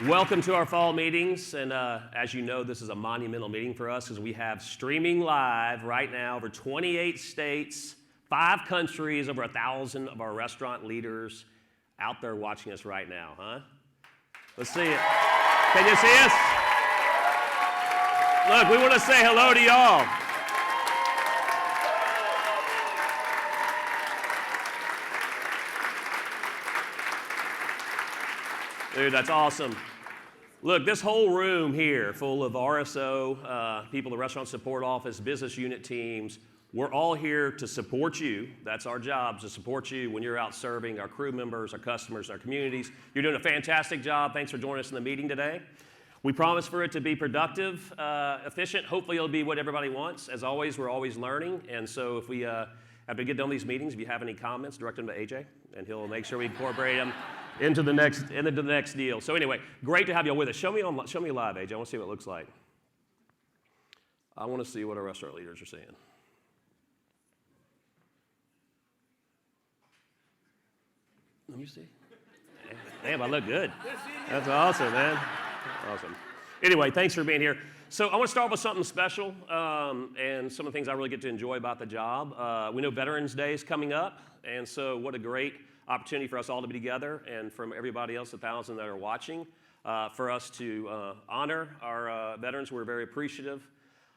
Welcome to our fall meetings, and as you know, this is a monumental meeting for us because we have streaming live right now over 28 states, 5 countries, over 1,000 of our restaurant leaders out there watching us right now, huh? Let's see it. Can you see us? Look, we want to say hello to y'all. Dude, that's awesome. Look, this whole room here full of RSO, people, the Restaurant Support Office, business unit teams, we're all here to support you. That's our job, to support you when you're out serving our crew members, our customers, our communities. You're doing a fantastic job. Thanks for joining us in the meeting today. We promise for it to be productive, efficient. Hopefully it'll be what everybody wants. As always, we're always learning. And so if we, after we get done with these meetings, if you have any comments, direct them to AJ, and he'll make sure we incorporate them into the next deal. So anyway, great to have you with us. Show me live, AJ. I want to see what it looks like. I want to see what our restaurant leaders are seeing. Let me see. Damn, I look good. That's awesome, man. Awesome. Anyway, thanks for being here. So I want to start with something special and some of the things I really get to enjoy about the job. We know Veterans Day is coming up, and so what a great opportunity for us all to be together and from everybody else, 1,000 that are watching, for us to honor our veterans. We're very appreciative.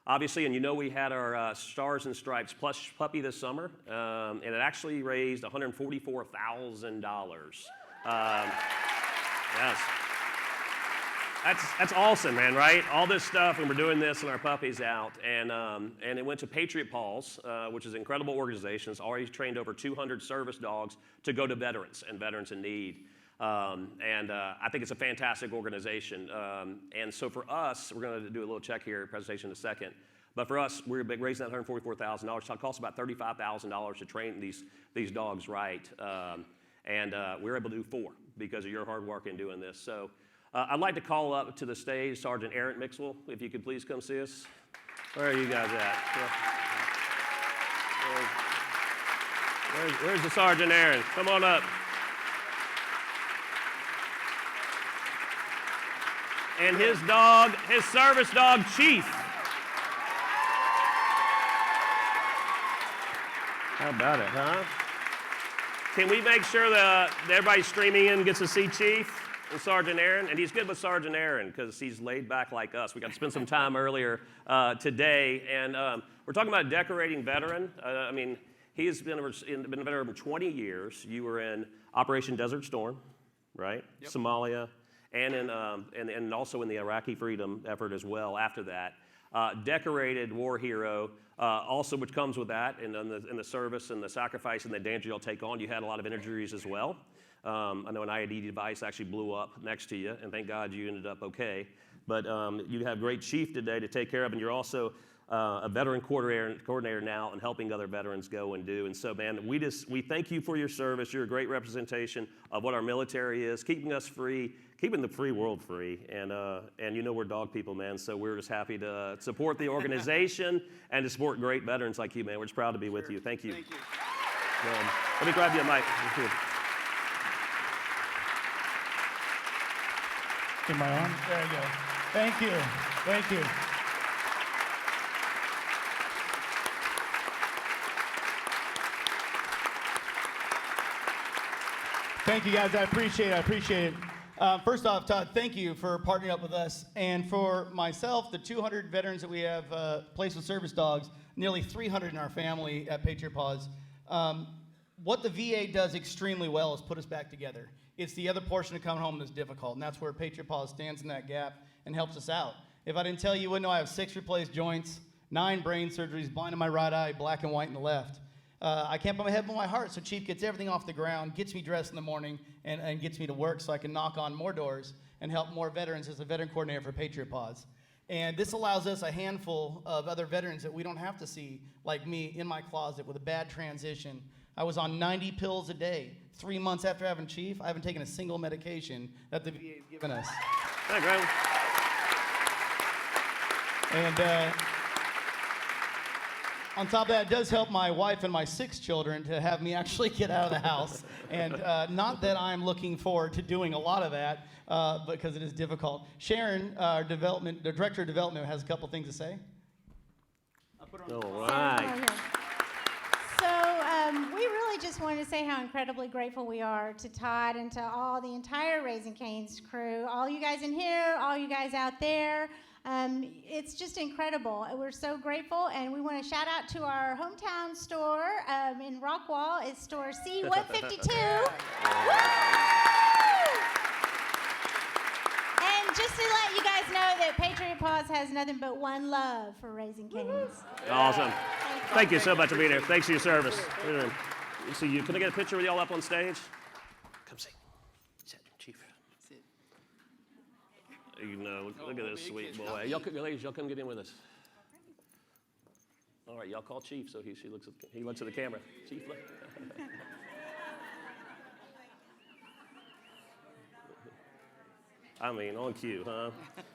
Obviously, and you know we had our Stars and Stripes plush puppy this summer, and it actually raised $144,000. Yes. That's awesome, man, right? All this stuff, and we're doing this and our puppy's out. And it went to Patriot Paws, which is an incredible organization. It's already trained over 200 service dogs to go to veterans and veterans in need. I think it's a fantastic organization. And so for us, we're going to do a little check here, presentation in a second. But for us, we're raising that $144,000. It costs about $35,000 to train these dogs right. We're able to do 4 because of your hard work in doing this. So I'd like to call up to the stage Sergeant Aaron Mixwell, if you could please come see us. Where are you guys at? Where's the Sergeant Aaron? Come on up. And his dog, his service dog, Chief. How about it, huh? Can we make sure that everybody streaming in gets to see Chief and Sergeant Aaron? And he's good with Sergeant Aaron because he's laid back like us. We got to spend some time earlier today. And we're talking about a decorating veteran. I mean, he's been a veteran over 20 years. You were in Operation Desert Storm, right? Yep. Somalia. And also in the Iraqi freedom effort as well after that. Decorated war hero, also which comes with that in the service and the sacrifice and the danger you'll take on. You had a lot of injuries as well. I know an IED device actually blew up next to you, and thank God you ended up okay. But you have great chief today to take care of, and you're also a veteran coordinator now and helping other veterans go and do. And so, man, we thank you for your service. You're a great representation of what our military is, keeping us free, keeping the free world free. And you know we're dog people, man, so we're just happy to support the organization and to support great veterans like you, man. We're just proud to be with you. Thank you. Thank you. Let me grab you a mic. Thank you. Am I on? There you go. Thank you. Thank you. Thank you, guys. I appreciate it. First off, Todd, thank you for partnering up with us. And for myself, the 200 veterans that we have placed with service dogs, nearly 300 in our family at Patriot Paws. What the VA does extremely well is put us back together. It's the other portion of coming home that's difficult, and that's where Patriot Paws stands in that gap and helps us out. If I didn't tell you, you wouldn't know I have 6 replaced joints, 9 brain surgeries, blind in my right eye, black and white in the left. I can't put my head above my heart, so Chief gets everything off the ground, gets me dressed in the morning, and gets me to work so I can knock on more doors and help more veterans as a veteran coordinator for Patriot Paws. And this allows us a handful of other veterans that we don't have to see, like me, in my closet with a bad transition. I was on 90 pills a day. 3 months after having Chief, I haven't taken a single medication that the VA has given us. Hi, Graham. On top of that, it does help my wife and my 6 children to have me actually get out of the house. And not that I'm looking forward to doing a lot of that, because it is difficult. Sharon, our the director of development, has a couple things to say. I'll put her on the All spot. right. So we really just wanted to say how incredibly grateful we are to Todd and to all the entire Raising Cane's crew, all you guys in here, all you guys out there. It's just incredible. We're so grateful, and we want to shout out to our hometown store in Rockwall. It's store C152. And just to let you guys know that Patriot Paws has nothing but one love for Raising Cane's. Awesome. Thank you so much for being here. Thanks for your service. See you. Can I get a picture with y'all up on stage? Come sit. Sit, Chief. Sit. You know, look at this sweet boy. Ladies, y'all come get in with us. All right, y'all call Chief so he looks at the camera. Chief, look. I mean, on cue, huh?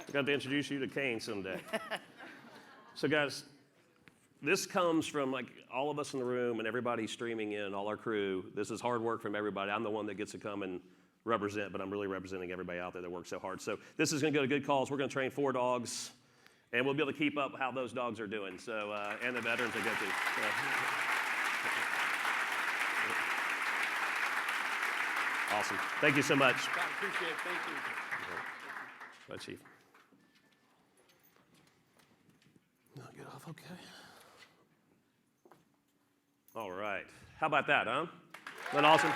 I got to introduce you to Kane someday. So, guys, this comes from like all of us in the room and everybody streaming in, all our crew. This is hard work from everybody. I'm the one that gets to come and represent, but I'm really representing everybody out there that works so hard. So this is going to go to good cause. We're going to train 4 dogs, and we'll be able to keep up how those dogs are doing. So, and the veterans are good too. So. Awesome. Thank you so much. I appreciate it. Thank you. Bye, Chief. No, get off, okay. All right. How about that, huh? Isn't that awesome?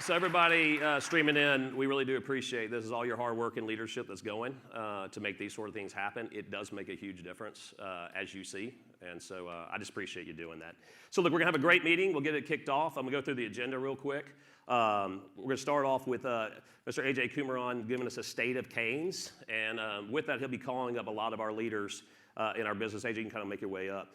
So everybody streaming in, we really do appreciate this is all your hard work and leadership that's going to make these sort of things happen. It does make a huge difference, as you see, and so I just appreciate you doing that. So look, we're gonna have a great meeting. We'll get it kicked off. I'm gonna go through the agenda real quick. We're gonna start off with Mr. AJ Kumaran giving us a state of Canes, and with that, he'll be calling up a lot of our leaders in our business. AJ, you can kind of make your way up.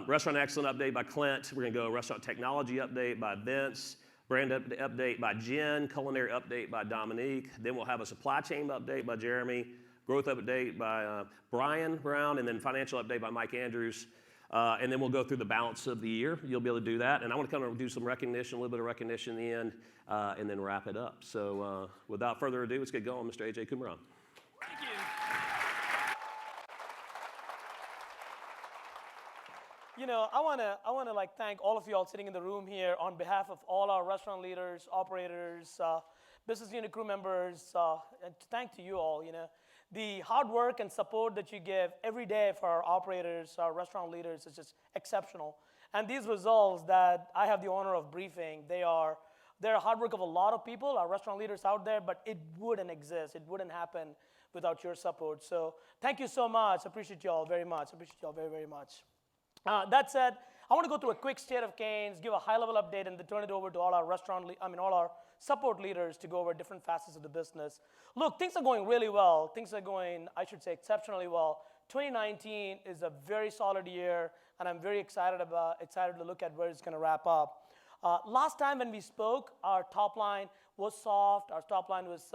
Restaurant Excellent update by Clint. We're gonna go Restaurant Technology update by Vince. Brand update by Jen, culinary update by Dominique. Then we'll have a supply chain update by Jeremy, growth update by Brian Brown, and then financial update by Mike Andrews. And then we'll go through the balance of the year. You'll be able to do that. And I want to kind of do some recognition, a little bit of recognition in the end, and then wrap it up. So without further ado, let's get going, Mr. AJ Kumaran. Thank you. You know, I wanna like thank all of you all sitting in the room here on behalf of all our restaurant leaders, operators, business unit crew members, and thank to you all. You know, the hard work and support that you give every day for our operators, our restaurant leaders is just exceptional. And these results that I have the honor of briefing, they're hard work of a lot of people, our restaurant leaders out there, but it wouldn't exist. It wouldn't happen without your support. So thank you so much. I appreciate you all very much. I appreciate you all very, very much. That said, I want to go through a quick state of Canes, give a high-level update, and then turn it over to all our all our support leaders to go over different facets of the business. Look, things are going really well. Things are going, I should say, exceptionally well. 2019 is a very solid year, and I'm very excited to look at where it's going to wrap up. Last time when we spoke, our top line was soft. Our top line was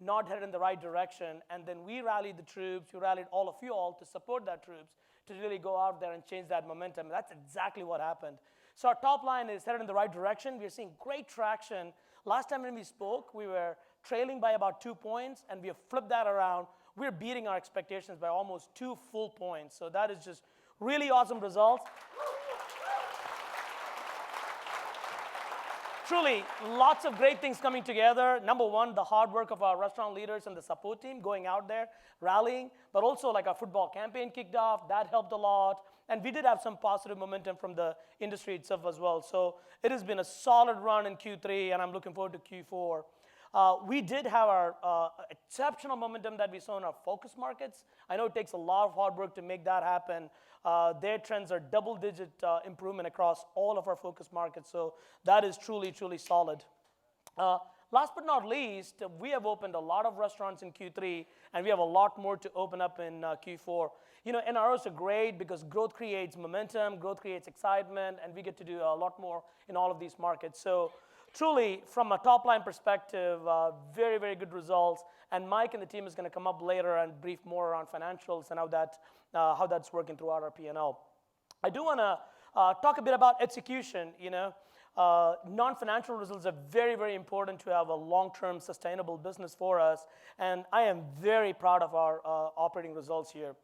not headed in the right direction, and then we rallied the troops. We rallied all of you all to support that troops, to really go out there and change that momentum. That's exactly what happened. So our top line is headed in the right direction. We're seeing great traction. Last time when we spoke, we were trailing by about 2 points, and we have flipped that around. We're beating our expectations by almost 2 full points. So that is just really awesome results. Truly, lots of great things coming together. Number one, the hard work of our restaurant leaders and the support team going out there, rallying, but also like our football campaign kicked off. That helped a lot. And we did have some positive momentum from the industry itself as well. So it has been a solid run in Q3, and I'm looking forward to Q4. We did have our exceptional momentum that we saw in our focus markets. I know it takes a lot of hard work to make that happen. Their trends are double-digit improvement across all of our focus markets, so that is truly, truly solid. Last but not least, we have opened a lot of restaurants in Q3, and we have a lot more to open up in Q4. You know, NROs are great because growth creates momentum, growth creates excitement, and we get to do a lot more in all of these markets. So truly, from a top-line perspective, very, very good results. And Mike and the team is going to come up later and brief more around financials and how that's working throughout our P&L. I do want to talk a bit about execution. Non-financial results are very, very important to have a long-term sustainable business for us. And I am very proud of our operating results here.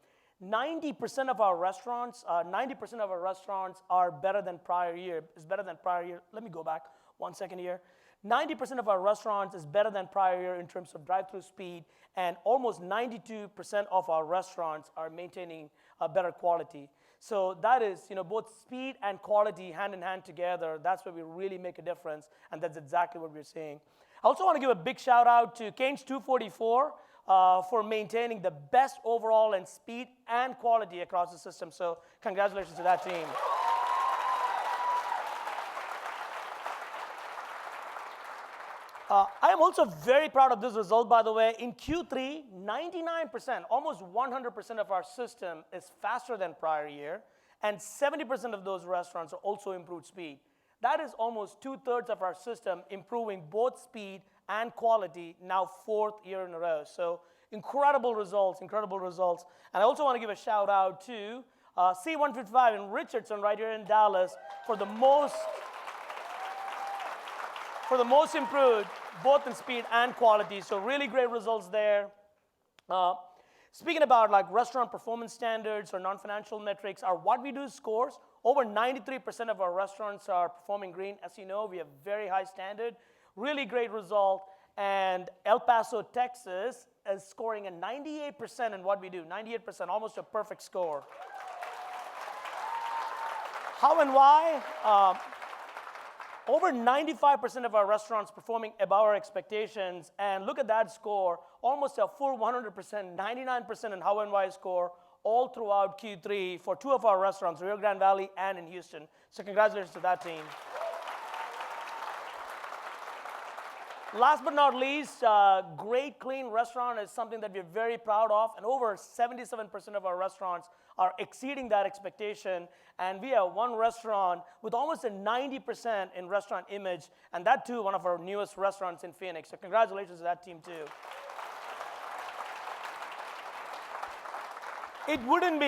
90% of our restaurants are better than prior year. Is better than prior year. Let me go back 1 second here. 90% of our restaurants is better than prior year in terms of drive-through speed, and almost 92% of our restaurants are maintaining a better quality. So that is, both speed and quality hand in hand together. That's where we really make a difference, and that's exactly what we're seeing. I also want to give a big shout out to Canes 244 for maintaining the best overall in speed and quality across the system. So congratulations to that team. I am also very proud of this result, by the way. In Q3, 99%, almost 100% of our system is faster than prior year, and 70% of those restaurants are also improved speed. That is almost 2/3 of our system improving both speed and quality, now 4th year in a row. So incredible results, incredible results. And I also want to give a shout out to C155 in Richardson right here in Dallas for the most improved, both in speed and quality. So really great results there. Speaking about like restaurant performance standards or non-financial metrics, our What We Do scores, over 93% of our restaurants are performing green. As you know, we have very high standard, really great result. And El Paso, Texas is scoring a 98% in What We Do, 98%, almost a perfect score. How and why? Over 95% of our restaurants performing above our expectations, and look at that score, almost a full 100%, 99% in how and why score, all throughout Q3 for 2 of our restaurants, Rio Grande Valley and in Houston. So congratulations to that team. Last but not least, great clean restaurant is something that we're very proud of, and over 77% of our restaurants are exceeding that expectation, and we have one restaurant with almost a 90% in restaurant image, and that too, one of our newest restaurants in Phoenix. So congratulations to that team too. It wouldn't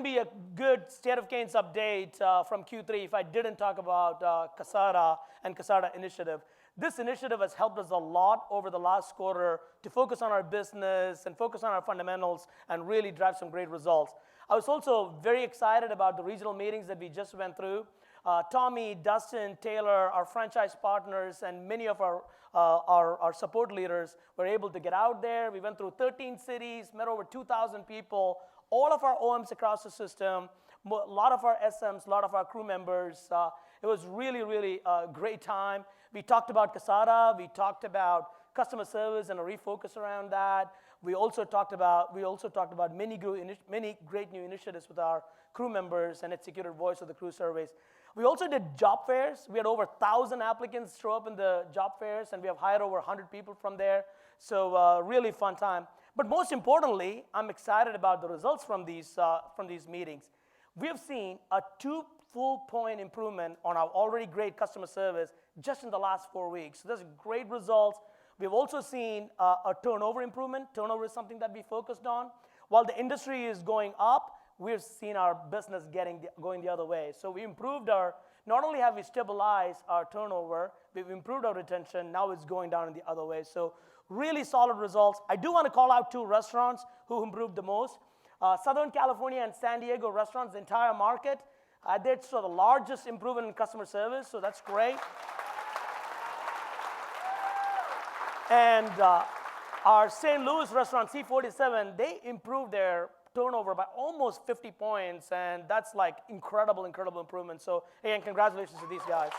be a good State of Canes update from Q3 if I didn't talk about Casada and Casada initiative. This initiative has helped us a lot over the last quarter to focus on our business and focus on our fundamentals and really drive some great results. I was also very excited about the regional meetings that we just went through. Tommy, Dustin, Taylor, our franchise partners, and many of our support leaders were able to get out there. We went through 13 cities, met over 2,000 people, all of our OMs across the system, a lot of our SMs, a lot of our crew members. It was really, really a great time. We talked about Casada. We talked about customer service and a refocus around that. We also talked about many great new initiatives with our crew members and executed voice of the crew surveys. We also did job fairs. We had over 1,000 applicants show up in the job fairs, and we have hired over 100 people from there. So really fun time. But most importantly, I'm excited about the results from these meetings. We have seen a 2 full point improvement on our already great customer service just in the last 4 weeks. So that's great results. We've also seen a turnover improvement. Turnover is something that we focused on. While the industry is going up, we've seen our business going the other way. So we improved not only have we stabilized our turnover, we've improved our retention, now it's going down in the other way. So really solid results. I do want to call out 2 restaurants who improved the most. Southern California and San Diego restaurants, the entire market, they saw the largest improvement in customer service, so that's great. And our St. Louis restaurant, C47, they improved their turnover by almost 50 points, and that's like incredible improvement. So again, congratulations to these guys.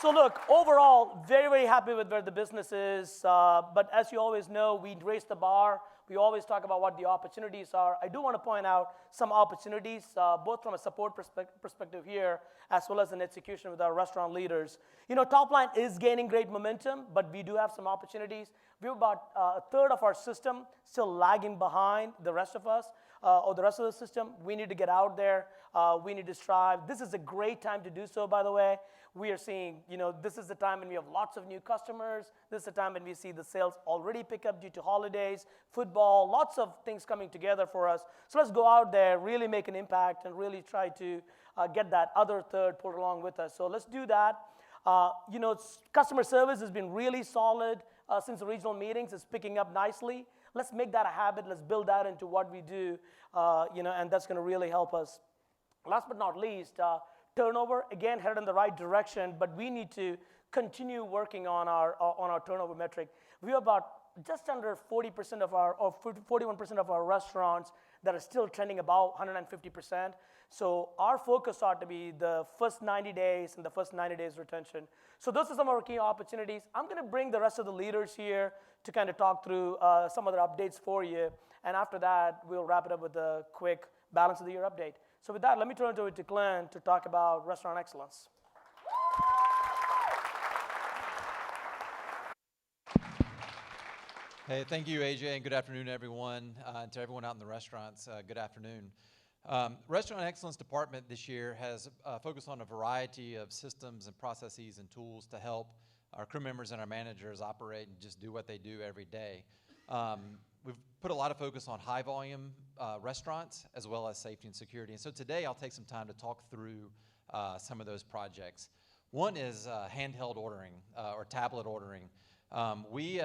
So look, overall, very, very happy with where the business is. But as you always know, we raise the bar. We always talk about what the opportunities are. I do want to point out some opportunities, both from a support perspective here, as well as an execution with our restaurant leaders. Top line is gaining great momentum, but we do have some opportunities. We have about 1/3 of our system still lagging behind the rest of us. or the rest of the system, we need to get out there. We need to strive. This is a great time to do so, by the way. We are seeing, this is the time when we have lots of new customers. This is the time when we see the sales already pick up due to holidays, football, lots of things coming together for us. So let's go out there, really make an impact, and really try to get that other third pulled along with us. So let's do that. Customer service has been really solid since the regional meetings. It's picking up nicely. Let's make that a habit. Let's build that into what we do, and that's going to really help us. Last but not least, turnover, again, headed in the right direction, but we need to continue working on our turnover metric. We have about just under 40% of or 41% of our restaurants that are still trending about 150%. So our focus ought to be the first 90 days and the first 90 days retention. So those are some of our key opportunities. I'm going to bring the rest of the leaders here to kind of talk through some other updates for you. And after that, we'll wrap it up with a quick balance of the year update. So with that, let me turn it over to Glenn to talk about restaurant excellence. Hey, thank you, AJ, and good afternoon, everyone. And to everyone out in the restaurants, good afternoon. Restaurant Excellence Department this year has focused on a variety of systems and processes and tools to help our crew members and our managers operate and just do what they do every day. We've put a lot of focus on high volume restaurants as well as safety and security. And so today I'll take some time to talk through some of those projects. One is handheld ordering or tablet ordering. We've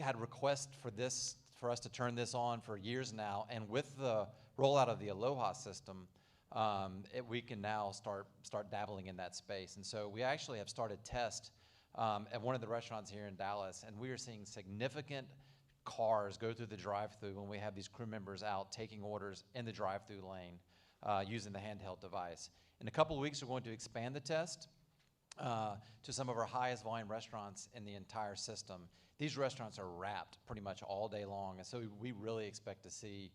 had requests for us to turn this on for years now, and with the rollout of the Aloha system, we can now start dabbling in that space. And so we actually have started tests at one of the restaurants here in Dallas, and we are seeing significant cars go through the drive-thru when we have these crew members out taking orders in the drive-thru lane using the handheld device. In a couple of weeks, we're going to expand the test to some of our highest volume restaurants in the entire system. These restaurants are wrapped pretty much all day long, and so we really expect to see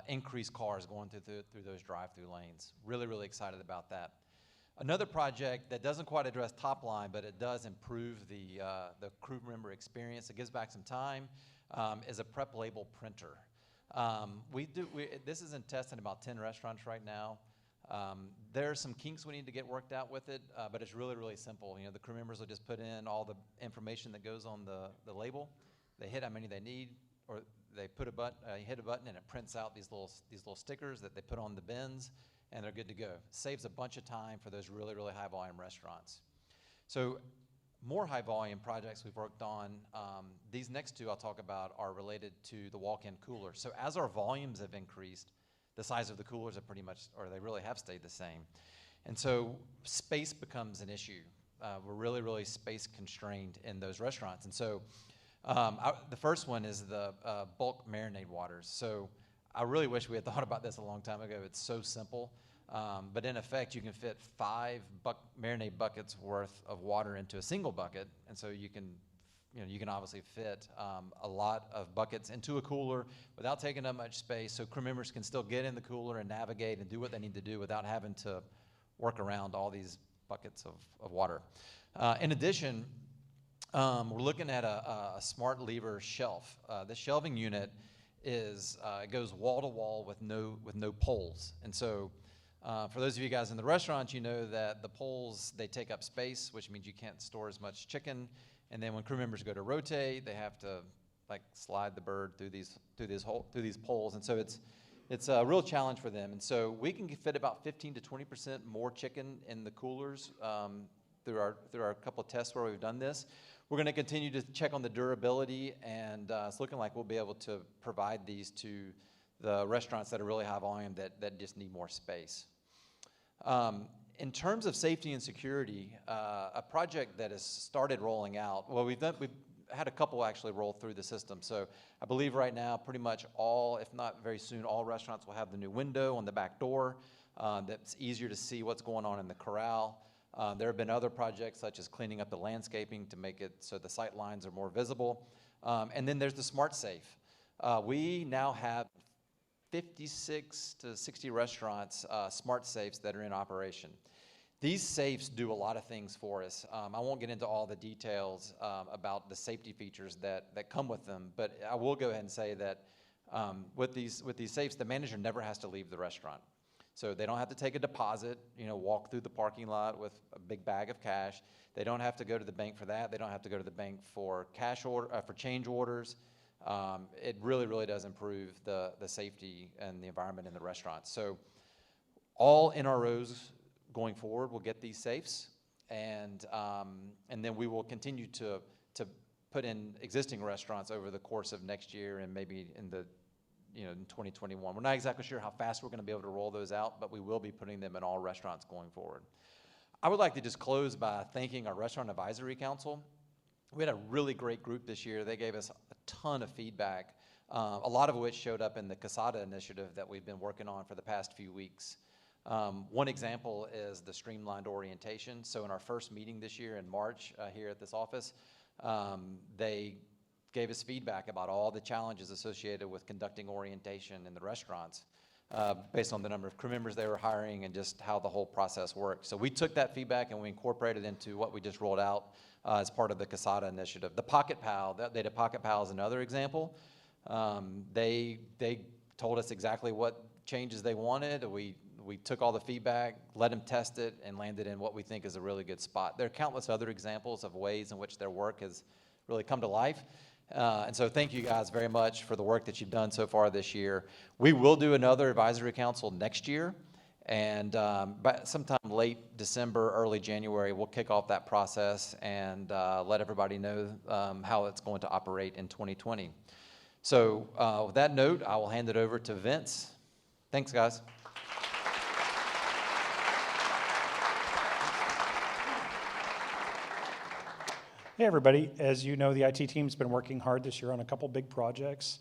increased cars going through those drive-thru lanes. Really, really excited about that. Another project that doesn't quite address top line, but it does improve the crew member experience, it gives back some time, is a prep label printer. This is in test in about 10 restaurants right now. There are some kinks we need to get worked out with it, but it's really, really simple. The crew members will just put in all the information that goes on the label. They hit how many they need, or they put hit a button and it prints out these little stickers that they put on the bins, and they're good to go. Saves a bunch of time for those really, really high volume restaurants. So more high volume projects we've worked on, these next two I'll talk about are related to the walk-in cooler. So as our volumes have increased, the size of the coolers have they really have stayed the same. And so space becomes an issue. We're really, really space constrained in those restaurants. And so the first one is the bulk marinade waters. So I really wish we had thought about this a long time ago. It's so simple. But in effect, you can fit 5 marinade buckets worth of water into a single bucket. And so you can obviously fit a lot of buckets into a cooler without taking up much space, so crew members can still get in the cooler and navigate and do what they need to do without having to work around all these buckets of water. In addition, we're looking at a smart lever shelf. The shelving unit it goes wall to wall with no poles. And so for those of you guys in the restaurant, you know that the poles, they take up space, which means you can't store as much chicken. And then when crew members go to rotate, they have to slide the bird through these poles, and so it's a real challenge for them. And so we can fit about 15 to 20% more chicken in the coolers through our couple of tests where we've done this. We're going to continue to check on the durability, and it's looking like we'll be able to provide these to the restaurants that are really high volume that just need more space. In terms of safety and security, a project that has started rolling out, well, we've had a couple actually roll through the system. So I believe right now pretty much all, if not very soon, all restaurants will have the new window on the back door that's easier to see what's going on in the corral. There have been other projects such as cleaning up the landscaping to make it so the sight lines are more visible. And then there's the smart safe. We now have 56 to 60 restaurants, smart safes that are in operation. These safes do a lot of things for us. I won't get into all the details about the safety features that come with them, but I will go ahead and say that With these safes, the manager never has to leave the restaurant. So they don't have to take a deposit, walk through the parking lot with a big bag of cash. They don't have to go to the bank for that. They don't have to go to the bank for for change orders. It really, really does improve the safety and the environment in the restaurant. So all NROs going forward will get these safes, and then we will continue to put in existing restaurants over the course of next year and maybe in 2021. We're not exactly sure how fast we're going to be able to roll those out, but we will be putting them in all restaurants going forward. I would like to just close by thanking our Restaurant Advisory Council. We had a really great group this year. They gave us a ton of feedback, a lot of which showed up in the CASADA initiative that we've been working on for the past few weeks. One example is the streamlined orientation. So in our first meeting this year in March here at this office, they gave us feedback about all the challenges associated with conducting orientation in the restaurants based on the number of crew members they were hiring and just how the whole process worked. So we took that feedback and we incorporated it into what we just rolled out as part of the CASADA initiative. The Pocket Pal, the Data Pocket Pal is another example. They told us exactly what changes they wanted. We took all the feedback, let them test it, and landed in what we think is a really good spot. There are countless other examples of ways in which their work has really come to life. And so thank you guys very much for the work that you've done so far this year. We will do another advisory council next year. And by sometime late December, early January, we'll kick off that process and let everybody know how it's going to operate in 2020. So with that note, I will hand it over to Vince. Thanks, guys. Hey everybody, as you know, the IT team's been working hard this year on a couple big projects.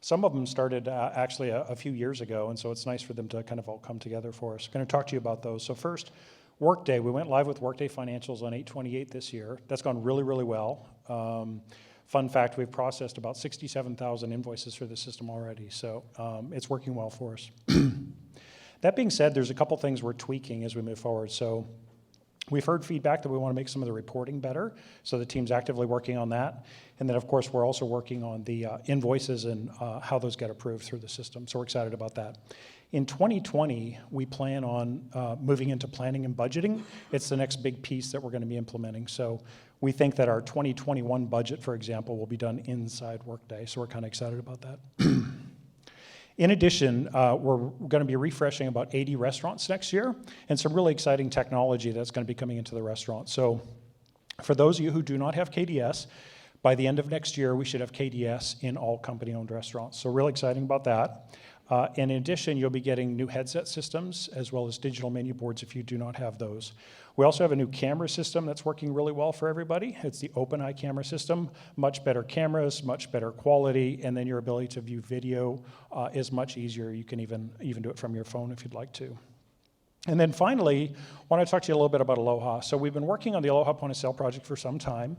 Some of them started actually a few years ago, and so it's nice for them to kind of all come together for us. I'm going to talk to you about those. So first, Workday. We went live with Workday Financials on 8/28 this year. That's gone really, really well. Fun fact, we've processed about 67,000 invoices for the system already, so it's working well for us. That being said, there's a couple things we're tweaking as we move forward. So we've heard feedback that we want to make some of the reporting better, so the team's actively working on that. And then, of course, we're also working on the invoices and how those get approved through the system, so we're excited about that. In 2020, we plan on moving into planning and budgeting. It's the next big piece that we're going to be implementing. So we think that our 2021 budget, for example, will be done inside Workday, so we're kind of excited about that. In addition, we're going to be refreshing about 80 restaurants next year, and some really exciting technology that's going to be coming into the restaurant. So for those of you who do not have KDS, by the end of next year, we should have KDS in all company-owned restaurants. So really exciting about that. And in addition, you'll be getting new headset systems as well as digital menu boards if you do not have those. We also have a new camera system that's working really well for everybody. It's the OpenEye camera system. Much better cameras, much better quality, and then your ability to view video is much easier. You can even do it from your phone if you'd like to. And then finally, I want to talk to you a little bit about Aloha. So we've been working on the Aloha point of sale project for some time.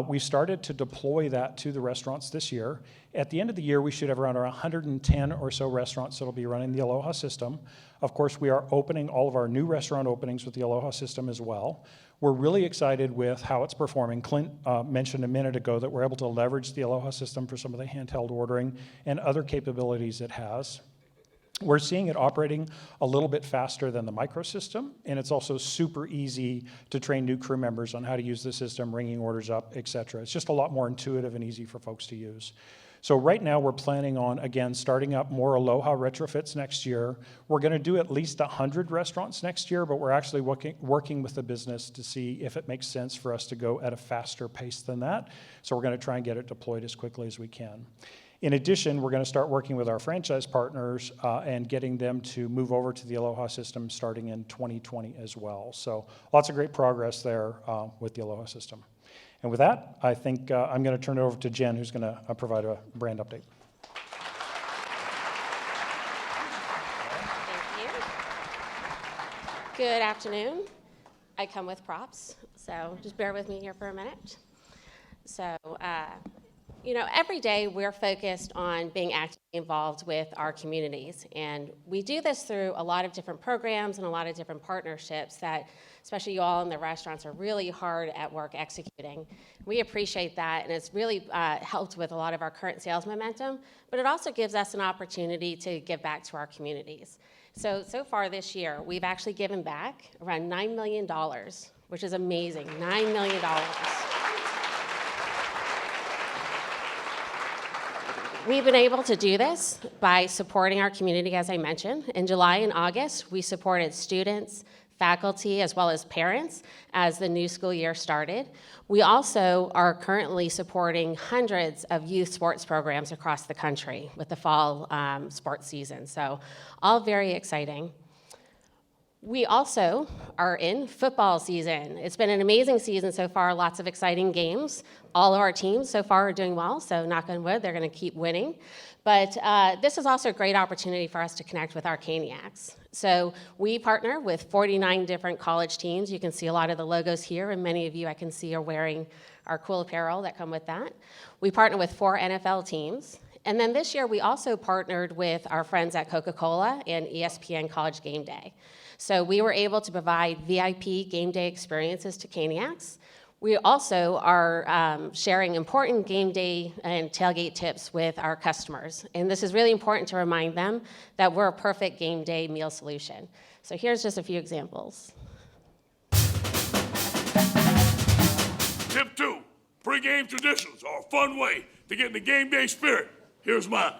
We started to deploy that to the restaurants this year. At the end of the year, we should have around 110 or so restaurants that will be running the Aloha system. Of course, we are opening all of our new restaurant openings with the Aloha system as well. We're really excited with how it's performing. Clint mentioned a minute ago that we're able to leverage the Aloha system for some of the handheld ordering and other capabilities it has. We're seeing it operating a little bit faster than the micro system, and it's also super easy to train new crew members on how to use the system, ringing orders up, et cetera. It's just a lot more intuitive and easy for folks to use. So right now we're planning on, again, starting up more Aloha retrofits next year. We're going to do at least 100 restaurants next year, but we're actually working with the business to see if it makes sense for us to go at a faster pace than that. So we're going to try and get it deployed as quickly as we can. In addition, we're going to start working with our franchise partners and getting them to move over to the Aloha system starting in 2020 as well. So lots of great progress there with the Aloha system. And with that, I think I'm going to turn it over to Jen, who's going to provide a brand update. Thank you. Good afternoon. I come with props, so just bear with me here for a minute. So You know, every day we're focused on being actively involved with our communities, and we do this through a lot of different programs and a lot of different partnerships that, especially you all in the restaurants, are really hard at work executing. We appreciate that, and it's really helped with a lot of our current sales momentum, but it also gives us an opportunity to give back to our communities. So far this year, we've actually given back around $9 million, which is amazing, $9 million. We've been able to do this by supporting our community, as I mentioned. In July and August, we supported students, faculty, as well as parents as the new school year started. We also are currently supporting hundreds of youth sports programs across the country with the fall sports season, so all very exciting. We also are in football season. It's been an amazing season so far, lots of exciting games. All of our teams so far are doing well, so knock on wood, they're gonna keep winning. But this is also a great opportunity for us to connect with our Caniacs. So we partner with 49 different college teams. You can see a lot of the logos here, and many of you I can see are wearing our cool apparel that come with that. We partner with 4 NFL teams. And then this year, we also partnered with our friends at Coca-Cola and ESPN College Game Day. So we were able to provide VIP game day experiences to Caniacs. We also are sharing important game day and tailgate tips with our customers. And this is really important to remind them that we're a perfect game day meal solution. So here's just a few examples. Tip 2, pre-game traditions are a fun way to get in the game day spirit. Here's mine.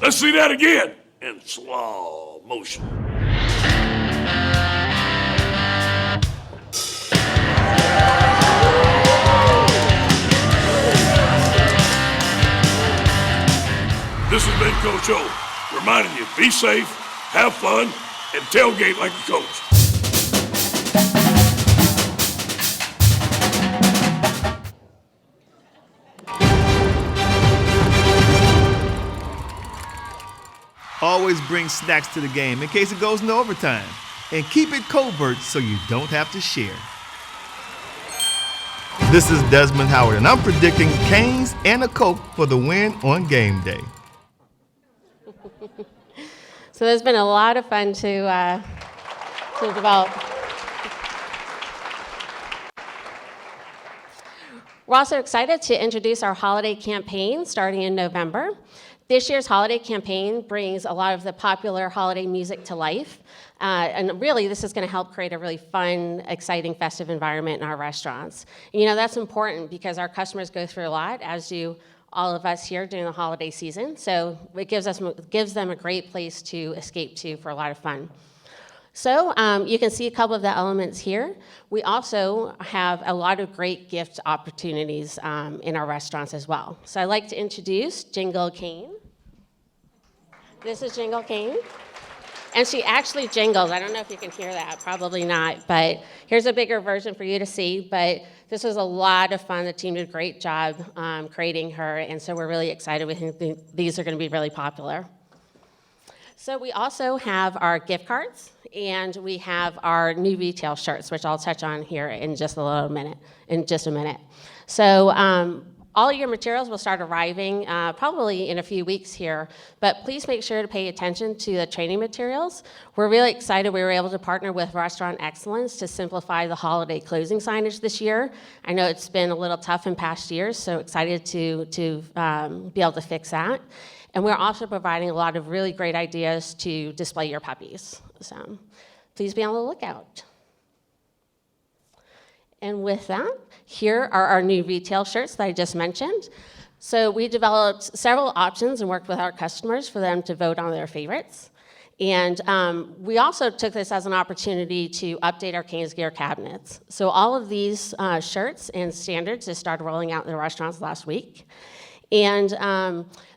Let's see that again in slow motion. This has been Coach O, reminding you, be safe, have fun, and tailgate like a coach. Always bring snacks to the game in case it goes into overtime. And keep it covert so you don't have to share. This is Desmond Howard, and I'm predicting Canes and a Coke for the win on game day. So there's been a lot of fun to develop. We're also excited to introduce our holiday campaign starting in November. This year's holiday campaign brings a lot of the popular holiday music to life. And really, this is going to help create a really fun, exciting, festive environment in our restaurants. And, you know, that's important because our customers go through a lot, as do all of us here during the holiday season. So it gives them a great place to escape to for a lot of fun. So you can see a couple of the elements here. We also have a lot of great gift opportunities in our restaurants as well. So I'd like to introduce Jingle Cane. This is Jingle Cane. And she actually jingles. I don't know if you can hear that, probably not, but here's a bigger version for you to see. But this was a lot of fun. The team did a great job creating her, and so we're really excited. We think these are going to be really popular. So we also have our gift cards, and we have our new retail shirts, which I'll touch on here in just a minute. So all your materials will start arriving probably in a few weeks here, but please make sure to pay attention to the training materials. We're really excited we were able to partner with Restaurant Excellence to simplify the holiday closing signage this year. I know it's been a little tough in past years, so excited to be able to fix that. And we're also providing a lot of really great ideas to display your puppies. So please be on the lookout. And with that, here are our new retail shirts that I just mentioned. So we developed several options and worked with our customers for them to vote on their favorites. And we also took this as an opportunity to update our Canes Gear cabinets. So all of these shirts and standards just started rolling out in the restaurants last week. And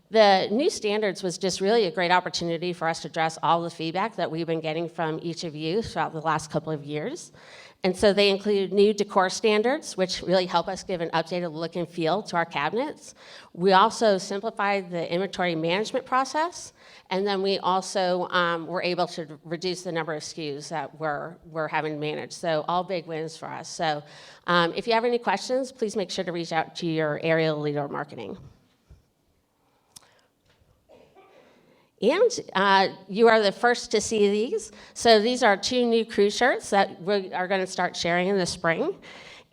the new standards was just really a great opportunity for us to address all the feedback that we've been getting from each of you throughout the last couple of years. And so they include new decor standards, which really help us give an updated look and feel to our cabinets. We also simplified the inventory management process, and then we also were able to reduce the number of SKUs that we're having to manage. So all big wins for us. So if you have any questions, please make sure to reach out to your area leader of marketing. And you are the first to see these. So these are 2 new crew shirts that we are going to start sharing in the spring.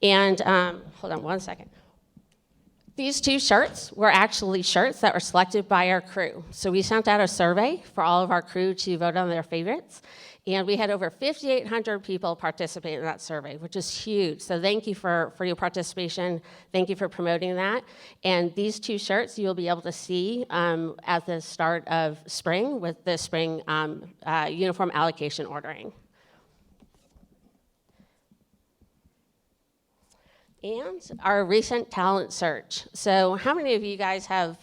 And hold on one second. These 2 shirts were actually shirts that were selected by our crew. So we sent out a survey for all of our crew to vote on their favorites. And we had over 5,800 people participate in that survey, which is huge. So thank you for your participation. Thank you for promoting that. And these 2 shirts you'll be able to see at the start of spring with the spring uniform allocation ordering. And our recent talent search. So how many of you guys have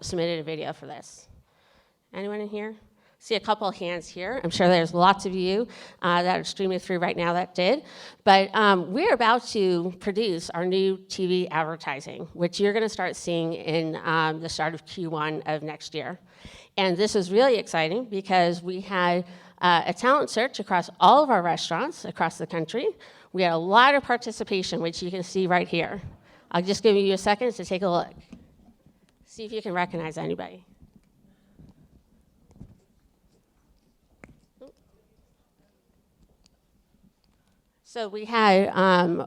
submitted a video for this? Anyone in here? See a couple of hands here. I'm sure there's lots of you that are streaming through right now that did. But we're about to produce our new TV advertising, which you're going to start seeing in the start of Q1 of next year. And this is really exciting because we had a talent search across all of our restaurants across the country. We had a lot of participation, which you can see right here. I'll just give you a second to take a look. See if you can recognize anybody. So we had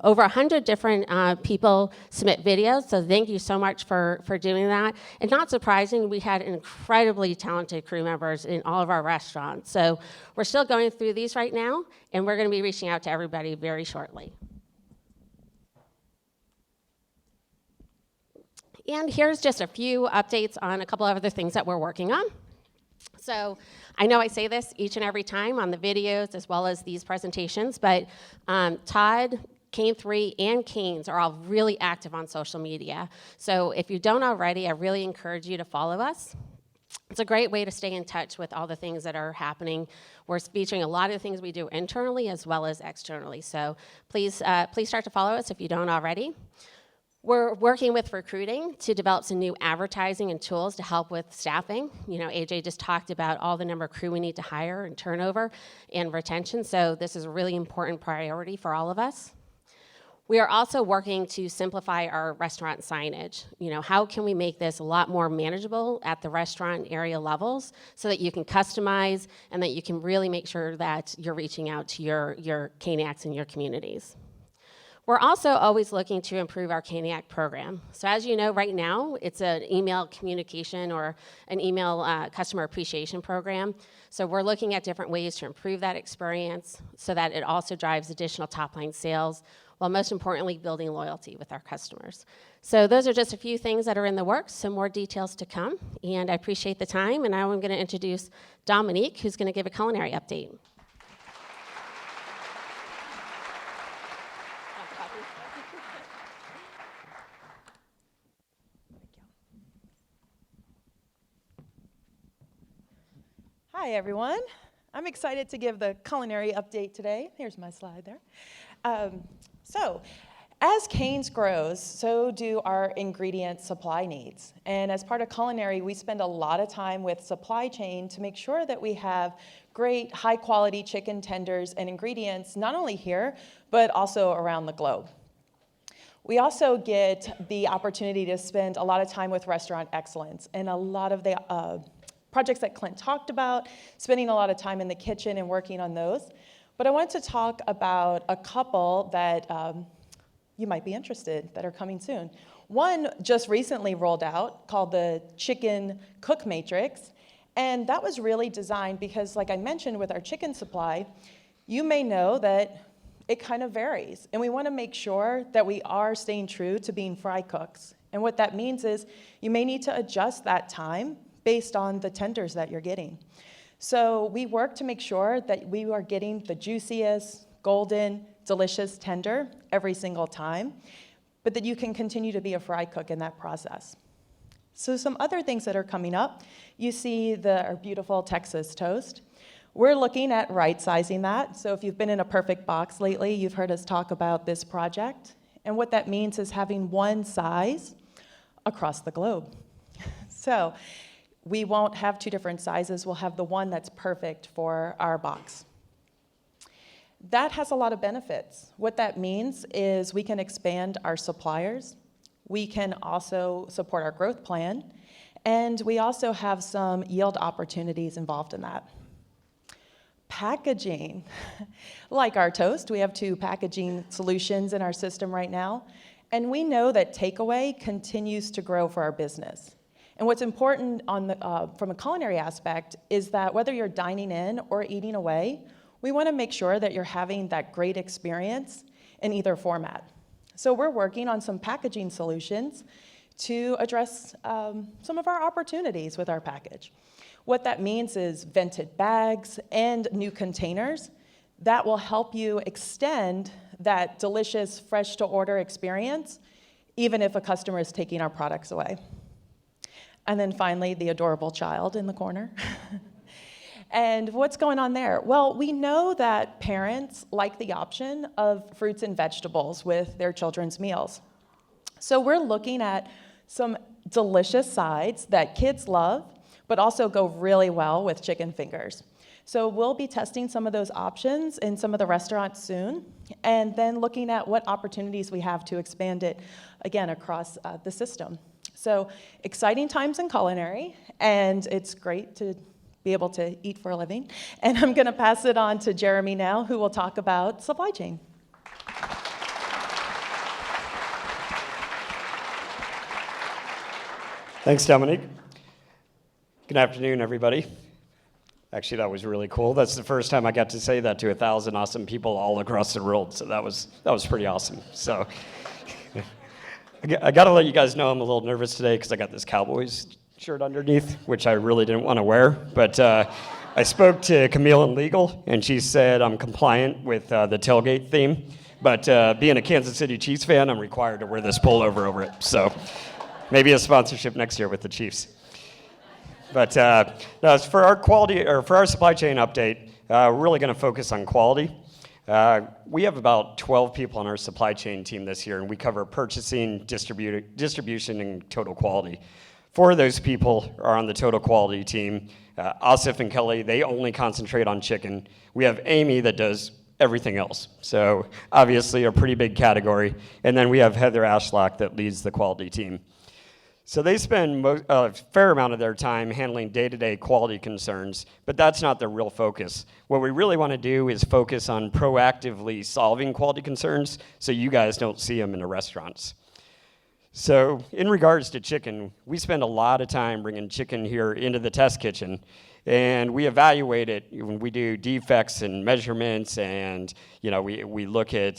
over 100 different people submit videos, so thank you so much for doing that. And not surprising, we had incredibly talented crew members in all of our restaurants. So we're still going through these right now, and we're going to be reaching out to everybody very shortly. And here's just a few updates on a couple of other things that we're working on. So I know I say this each and every time on the videos as well as these presentations, but Todd, Kane3, and Canes are all really active on social media. So if you don't already, I really encourage you to follow us. It's a great way to stay in touch with all the things that are happening. We're featuring a lot of the things we do internally as well as externally. So please start to follow us if you don't already. We're working with recruiting to develop some new advertising and tools to help with staffing. You know, AJ just talked about all the number of crew we need to hire and turnover and retention, so this is a really important priority for all of us. We are also working to simplify our restaurant signage. You know, how can we make this a lot more manageable at the restaurant area levels so that you can customize and that you can really make sure that you're reaching out to your Caniacs in your communities. We're also always looking to improve our Caniac program. So as you know, right now, it's an email communication or an email customer appreciation program. So we're looking at different ways to improve that experience so that it also drives additional top-line sales, while most importantly, building loyalty with our customers. So those are just a few things that are in the works, some more details to come, and I appreciate the time, and now I'm gonna introduce Dominique, who's gonna give a culinary update. Hi, everyone. I'm excited to give the culinary update today. Here's my slide there. So, as Cane's grows, so do our ingredient supply needs. And as part of culinary, we spend a lot of time with supply chain to make sure that we have great, high-quality chicken tenders and ingredients, not only here, but also around the globe. We also get the opportunity to spend a lot of time with restaurant excellence, and a lot of the projects that Clint talked about, spending a lot of time in the kitchen and working on those. But I want to talk about a couple that you might be interested that are coming soon. One just recently rolled out called the Chicken Cook Matrix. And that was really designed because, like I mentioned with our chicken supply, you may know that it kind of varies. And we want to make sure that we are staying true to being fry cooks. And what that means is you may need to adjust that time based on the tenders that you're getting. So we work to make sure that we are getting the juiciest, golden, delicious tender every single time, but that you can continue to be a fry cook in that process. So some other things that are coming up, you see our beautiful Texas toast. We're looking at right-sizing that. So if you've been in a perfect box lately, you've heard us talk about this project. And what that means is having one size across the globe. So we won't have two different sizes. We'll have the one that's perfect for our box. That has a lot of benefits. What that means is we can expand our suppliers. We can also support our growth plan. And we also have some yield opportunities involved in that. Packaging. Like our toast, we have 2 packaging solutions in our system right now. And we know that takeaway continues to grow for our business. And what's important on the, from a culinary aspect is that whether you're dining in or eating away, we want to make sure that you're having that great experience in either format. So we're working on some packaging solutions to address some of our opportunities with our package. What that means is vented bags and new containers that will help you extend that delicious fresh-to-order experience, even if a customer is taking our products away. And then finally, the adorable child in the corner. And what's going on there? Well, we know that parents like the option of fruits and vegetables with their children's meals. So we're looking at some delicious sides that kids love, but also go really well with chicken fingers. So we'll be testing some of those options in some of the restaurants soon, and then looking at what opportunities we have to expand it, again, across the system. So exciting times in culinary, and it's great to be able to eat for a living. And I'm gonna pass it on to Jeremy now, who will talk about supply chain. Thanks, Dominique. Good afternoon, everybody. Actually, that was really cool. That's the first time I got to say that to 1,000 awesome people all across the world, so that was pretty awesome. So I got to let you guys know I'm a little nervous today because I got this Cowboys shirt underneath, which I really didn't want to wear. But I spoke to Camille in legal, and she said I'm compliant with the tailgate theme. But being a Kansas City Chiefs fan, I'm required to wear this pullover over it. So maybe a sponsorship next year with the Chiefs. But no, as for our quality or for our supply chain update, we're really going to focus on quality. We have about 12 people on our supply chain team this year, and we cover purchasing, distribution, and total quality. 4 of those people are on the total quality team. Asif and Kelly, they only concentrate on chicken. We have Amy that does everything else. So obviously a pretty big category. And then we have Heather Ashlock that leads the quality team. So they spend a fair amount of their time handling day-to-day quality concerns, but that's not their real focus. What we really want to do is focus on proactively solving quality concerns so you guys don't see them in the restaurants. So in regards to chicken, we spend a lot of time bringing chicken here into the test kitchen, and we evaluate it when we do defects and measurements, and we look at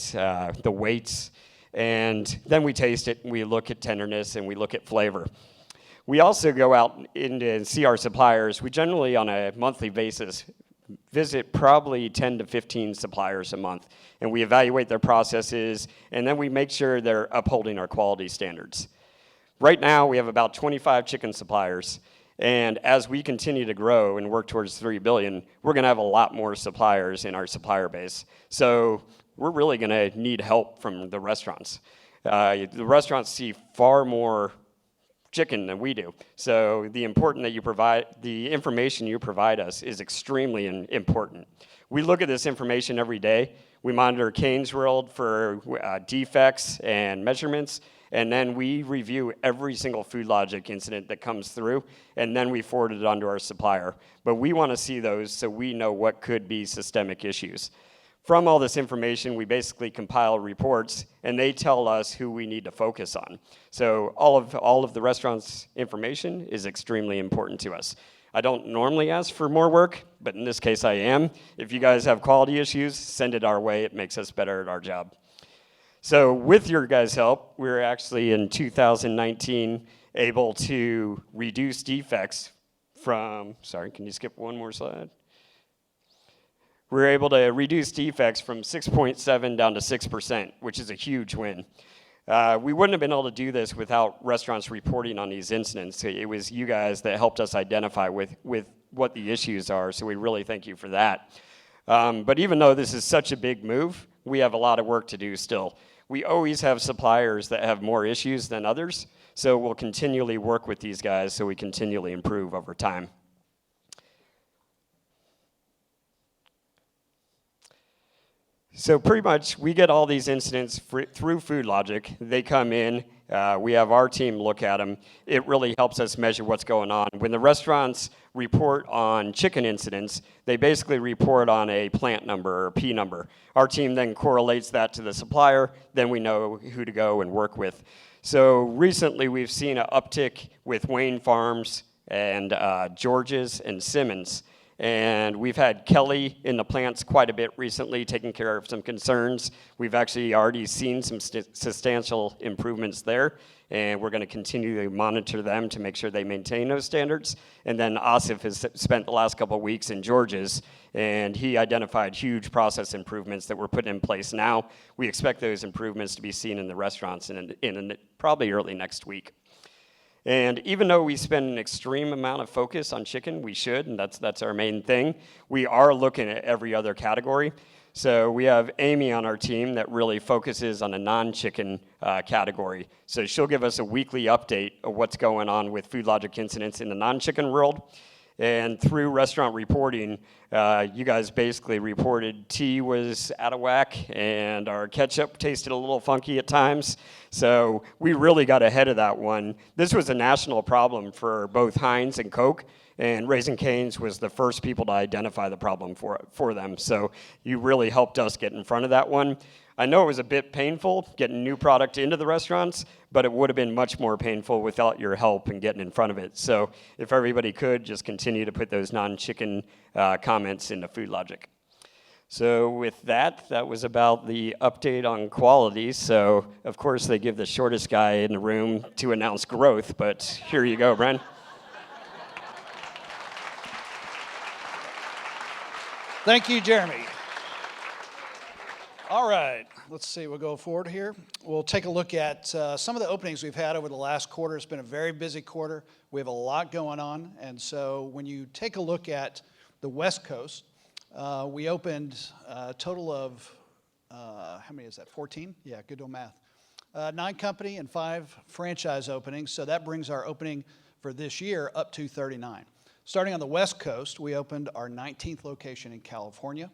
the weights, and then we taste it, and we look at tenderness, and we look at flavor. We also go out and see our suppliers. We generally, on a monthly basis, visit probably 10 to 15 suppliers a month, and we evaluate their processes, and then we make sure they're upholding our quality standards. Right now, we have about 25 chicken suppliers, and as we continue to grow and work towards 3 billion, we're gonna have a lot more suppliers in our supplier base. So we're really gonna need help from the restaurants. The restaurants see far more chicken than we do. So the information you provide us is extremely important. We look at this information every day. We monitor Cane's World for defects and measurements, and then we review every single Food Logic incident that comes through, and then we forward it onto our supplier. But we want to see those so we know what could be systemic issues. From all this information, we basically compile reports, and they tell us who we need to focus on. So all of the restaurant's information is extremely important to us. I don't normally ask for more work, but in this case I am. If you guys have quality issues, send it our way. It makes us better at our job. So with your guys' help, we're actually in 2019 able to reduce defects from, sorry, can you skip one more slide? We're able to reduce defects from 6.7 down to 6%, which is a huge win. We wouldn't have been able to do this without restaurants reporting on these incidents. It was you guys that helped us identify with what the issues are, so we really thank you for that. But even though this is such a big move, we have a lot of work to do still. We always have suppliers that have more issues than others, so we'll continually work with these guys so we continually improve over time. So pretty much, we get all these incidents through FoodLogic. They come in, we have our team look at them. It really helps us measure what's going on. When the restaurants report on chicken incidents, they basically report on a plant number or P number. Our team then correlates that to the supplier, then we know who to go and work with. So recently, we've seen an uptick with Wayne Farms and George's and Simmons. And we've had Kelly in the plants quite a bit recently, taking care of some concerns. We've actually already seen some substantial improvements there, and we're going to continue to monitor them to make sure they maintain those standards. And then Asif has spent the last couple of weeks in George's, and he identified huge process improvements that we're putting in place now. We expect those improvements to be seen in the restaurants in probably early next week. And even though we spend an extreme amount of focus on chicken, we should, and that's our main thing, we are looking at every other category. So we have Amy on our team that really focuses on a non-chicken category. So she'll give us a weekly update of what's going on with FoodLogic incidents in the non-chicken world. And through restaurant reporting, you guys basically reported tea was out of whack and our ketchup tasted a little funky at times. So we really got ahead of that one. This was a national problem for both Heinz and Coke, and Raising Cane's was the first people to identify the problem for them. So you really helped us get in front of that one. I know it was a bit painful getting new product into the restaurants, but it would have been much more painful without your help in getting in front of it. So if everybody could, just continue to put those non-chicken comments into FoodLogic. So with that, that was about the update on quality. So of course they give the shortest guy in the room to announce growth, but here you go, Bren. Thank you, Jeremy. All right, let's see, we'll go forward here. We'll take a look at some of the openings we've had over the last quarter. It's been a very busy quarter. We have a lot going on, and so when you take a look at the West Coast, we opened a total of, how many is that, 14? Yeah, good old math. 9 company and 5 franchise openings, so that brings our opening for this year up to 39. Starting on the West Coast, we opened our 19th location in California.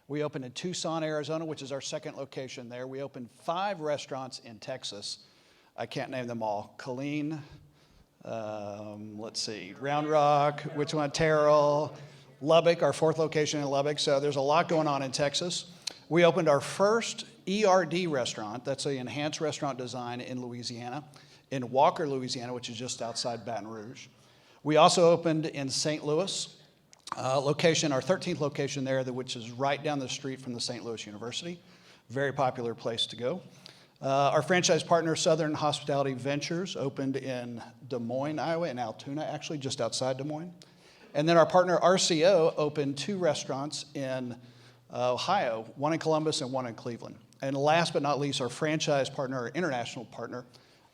We opened in Tucson, Arizona, which is our second location there. We opened 5 restaurants in Texas. I can't name them all. Colleen, let's see, Round Rock, which one? Terrell, Lubbock, our 4th location in Lubbock. So there's a lot going on in Texas. We opened our first ERD restaurant. That's an enhanced restaurant design in Louisiana, in Walker, Louisiana, which is just outside Baton Rouge. We also opened in St. Louis. Location, our 13th location there, which is right down the street from the St. Louis University. Very popular place to go. Our franchise partner, Southern Hospitality Ventures, opened in Des Moines, Iowa, in Altoona, actually, just outside Des Moines. And then our partner, RCO, opened 2 restaurants in Ohio, one in Columbus and one in Cleveland. And last but not least, our franchise partner, our international partner,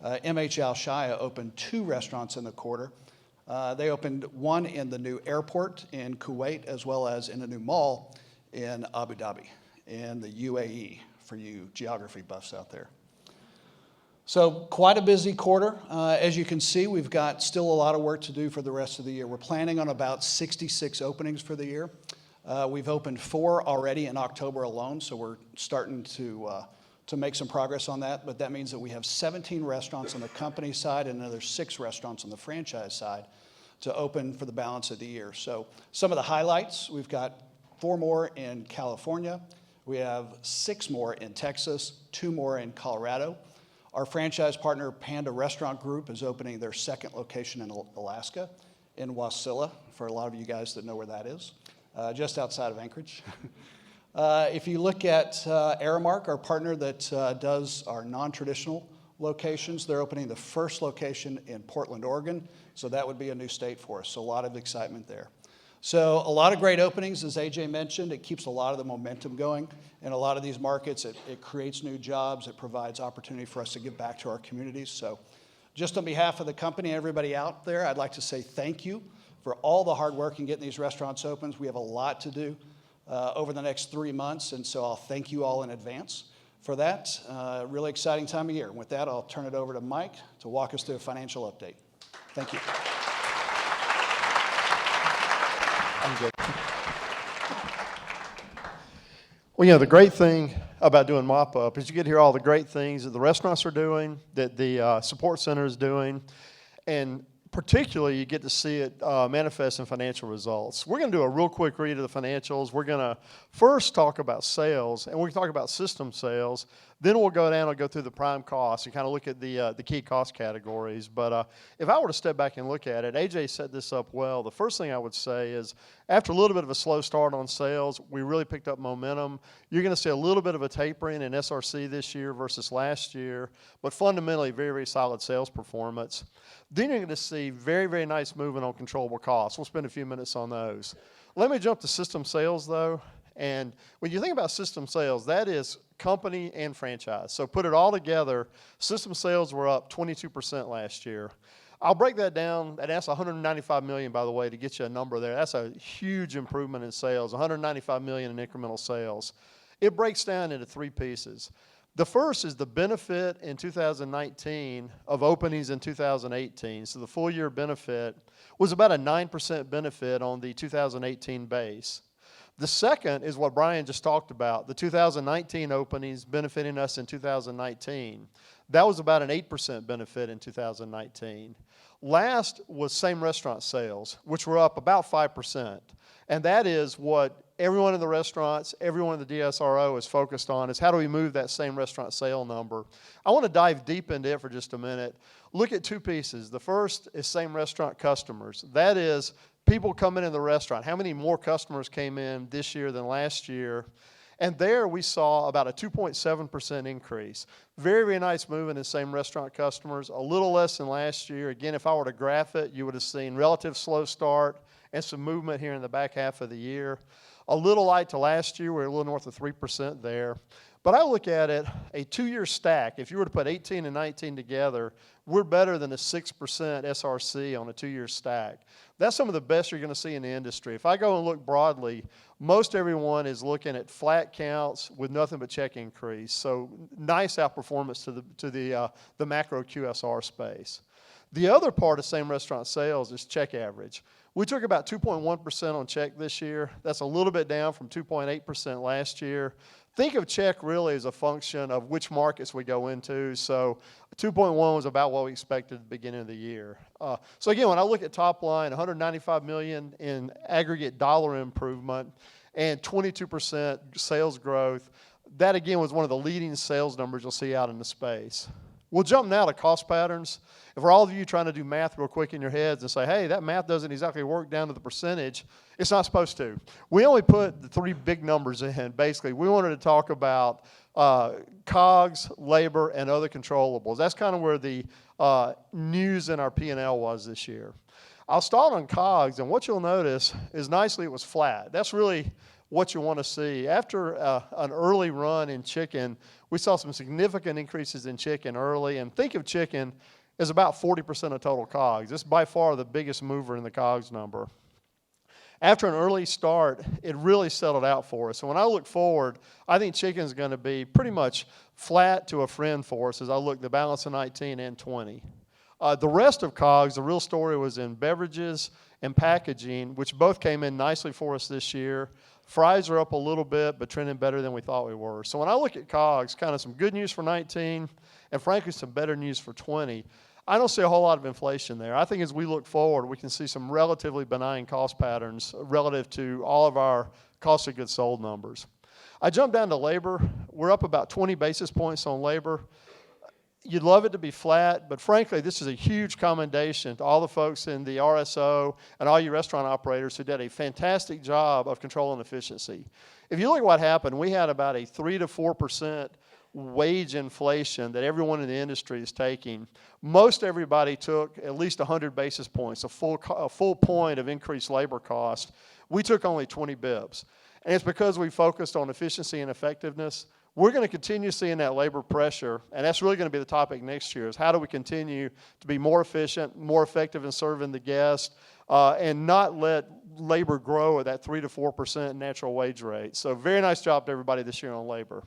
MH Al Shaya, opened 2 restaurants in the quarter. They opened one in the new airport in Kuwait, as well as in a new mall in Abu Dhabi, in the UAE, for you geography buffs out there. So quite a busy quarter. As you can see, we've got still a lot of work to do for the rest of the year. We're planning on about 66 openings for the year. We've opened 4 already in October alone, so we're starting to make some progress on that, but that means that we have 17 restaurants on the company side and another 6 restaurants on the franchise side to open for the balance of the year. So some of the highlights, we've got 4 more in California. We have 6 more in Texas, 2 more in Colorado. Our franchise partner, Panda Restaurant Group, is opening their 2nd location in Alaska, in Wasilla, for a lot of you guys that know where that is, just outside of Anchorage. If you look at Aramark, our partner that does our non-traditional locations, they're opening the 1st location in Portland, Oregon, so that would be a new state for us, so a lot of excitement there. So a lot of great openings, as AJ mentioned. It keeps a lot of the momentum going in a lot of these markets. It creates new jobs. It provides opportunity for us to give back to our communities. So just on behalf of the company and everybody out there, I'd like to say thank you for all the hard work in getting these restaurants open. We have a lot to do over the next 3 months, and so I'll thank you all in advance for that. Really exciting time of year. With that, I'll turn it over to Mike to walk us through a financial update. Thank you. I'm good. Well, you know, the great thing about doing mop-up is you get to hear all the great things that the restaurants are doing, that the support center is doing, and particularly you get to see it manifest in financial results. We're going to do a real quick read of the financials. We're going to first talk about sales, and we're going to talk about system sales. Then we'll go down and go through the prime costs and kind of look at the key cost categories. But if I were to step back and look at it, AJ set this up well. The first thing I would say is after a little bit of a slow start on sales, we really picked up momentum. You're going to see a little bit of a tapering in SRC this year versus last year, but fundamentally very, very solid sales performance. Then you're going to see very, very nice movement on controllable costs. We'll spend a few minutes on those. Let me jump to system sales, though. And when you think about system sales, that is company and franchise. So put it all together, system sales were up 22% last year. I'll break that down, and that's $195 million, by the way, to get you a number there. That's a huge improvement in sales, $195 million in incremental sales. It breaks down into 3 pieces. The first is the benefit in 2019 of openings in 2018. So the full year benefit was about a 9% benefit on the 2018 base. The second is what Brian just talked about, the 2019 openings benefiting us in 2019. That was about an 8% benefit in 2019. Last was same restaurant sales, which were up about 5%. And that is what everyone in the restaurants, everyone in the DSRO is focused on, is how do we move that same restaurant sale number. I want to dive deep into it for just a minute. Look at 2 pieces. The first is same restaurant customers. That is people coming in the restaurant. How many more customers came in this year than last year? And there we saw about a 2.7% increase. Very, very nice movement in same restaurant customers, a little less than last year. Again, if I were to graph it, you would have seen relative slow start and some movement here in the back half of the year. A little light to last year, we're a little north of 3% there. But I look at it, a 2-year stack, if you were to put 18 and 19 together, we're better than a 6% SRC on a 2-year stack. That's some of the best you're going to see in the industry. If I go and look broadly, most everyone is looking at flat counts with nothing but check increase. So nice outperformance to the macro QSR space. The other part of same restaurant sales is check average. We took about 2.1% on check this year. That's a little bit down from 2.8% last year. Think of check really as a function of which markets we go into. So 2.1 was about what we expected at the beginning of the year. So again, when I look at top line, $195 million in aggregate dollar improvement and 22% sales growth, that again was one of the leading sales numbers you'll see out in the space. We'll jump now to cost patterns. And for all of you trying to do math real quick in your heads and say, hey, that math doesn't exactly work down to the percentage, it's not supposed to. We only put the 3 big numbers in, basically. We wanted to talk about COGS, labor, and other controllables. That's kind of where the news in our P&L was this year. I'll start on COGS, and what you'll notice is nicely it was flat. That's really what you want to see. After an early run in chicken, we saw some significant increases in chicken early, and think of chicken as about 40% of total COGS. It's by far the biggest mover in the COGS number. After an early start, it really settled out for us. So when I look forward, I think chicken is going to be pretty much flat to a friend for us as I look the balance of 19 and 20. The rest of COGS, the real story was in beverages and packaging, which both came in nicely for us this year. Fries are up a little bit, but trending better than we thought we were. So when I look at COGS, kind of some good news for 19 and frankly some better news for 20. I don't see a whole lot of inflation there. I think as we look forward, we can see some relatively benign cost patterns relative to all of our cost of goods sold numbers. I jump down to labor. We're up about 20 basis points on labor. You'd love it to be flat, but frankly, this is a huge commendation to all the folks in the RSO and all you restaurant operators who did a fantastic job of controlling efficiency. If you look at what happened, we had about a 3 to 4% wage inflation that everyone in the industry is taking, most everybody took at least 100 basis points, a full point of increased labor cost. We took only 20 bips. And it's because we focused on efficiency and effectiveness. We're going to continue seeing that labor pressure, and that's really going to be the topic next year, is how do we continue to be more efficient, more effective in serving the guest, and not let labor grow at that 3 to 4% natural wage rate. So very nice job to everybody this year on labor.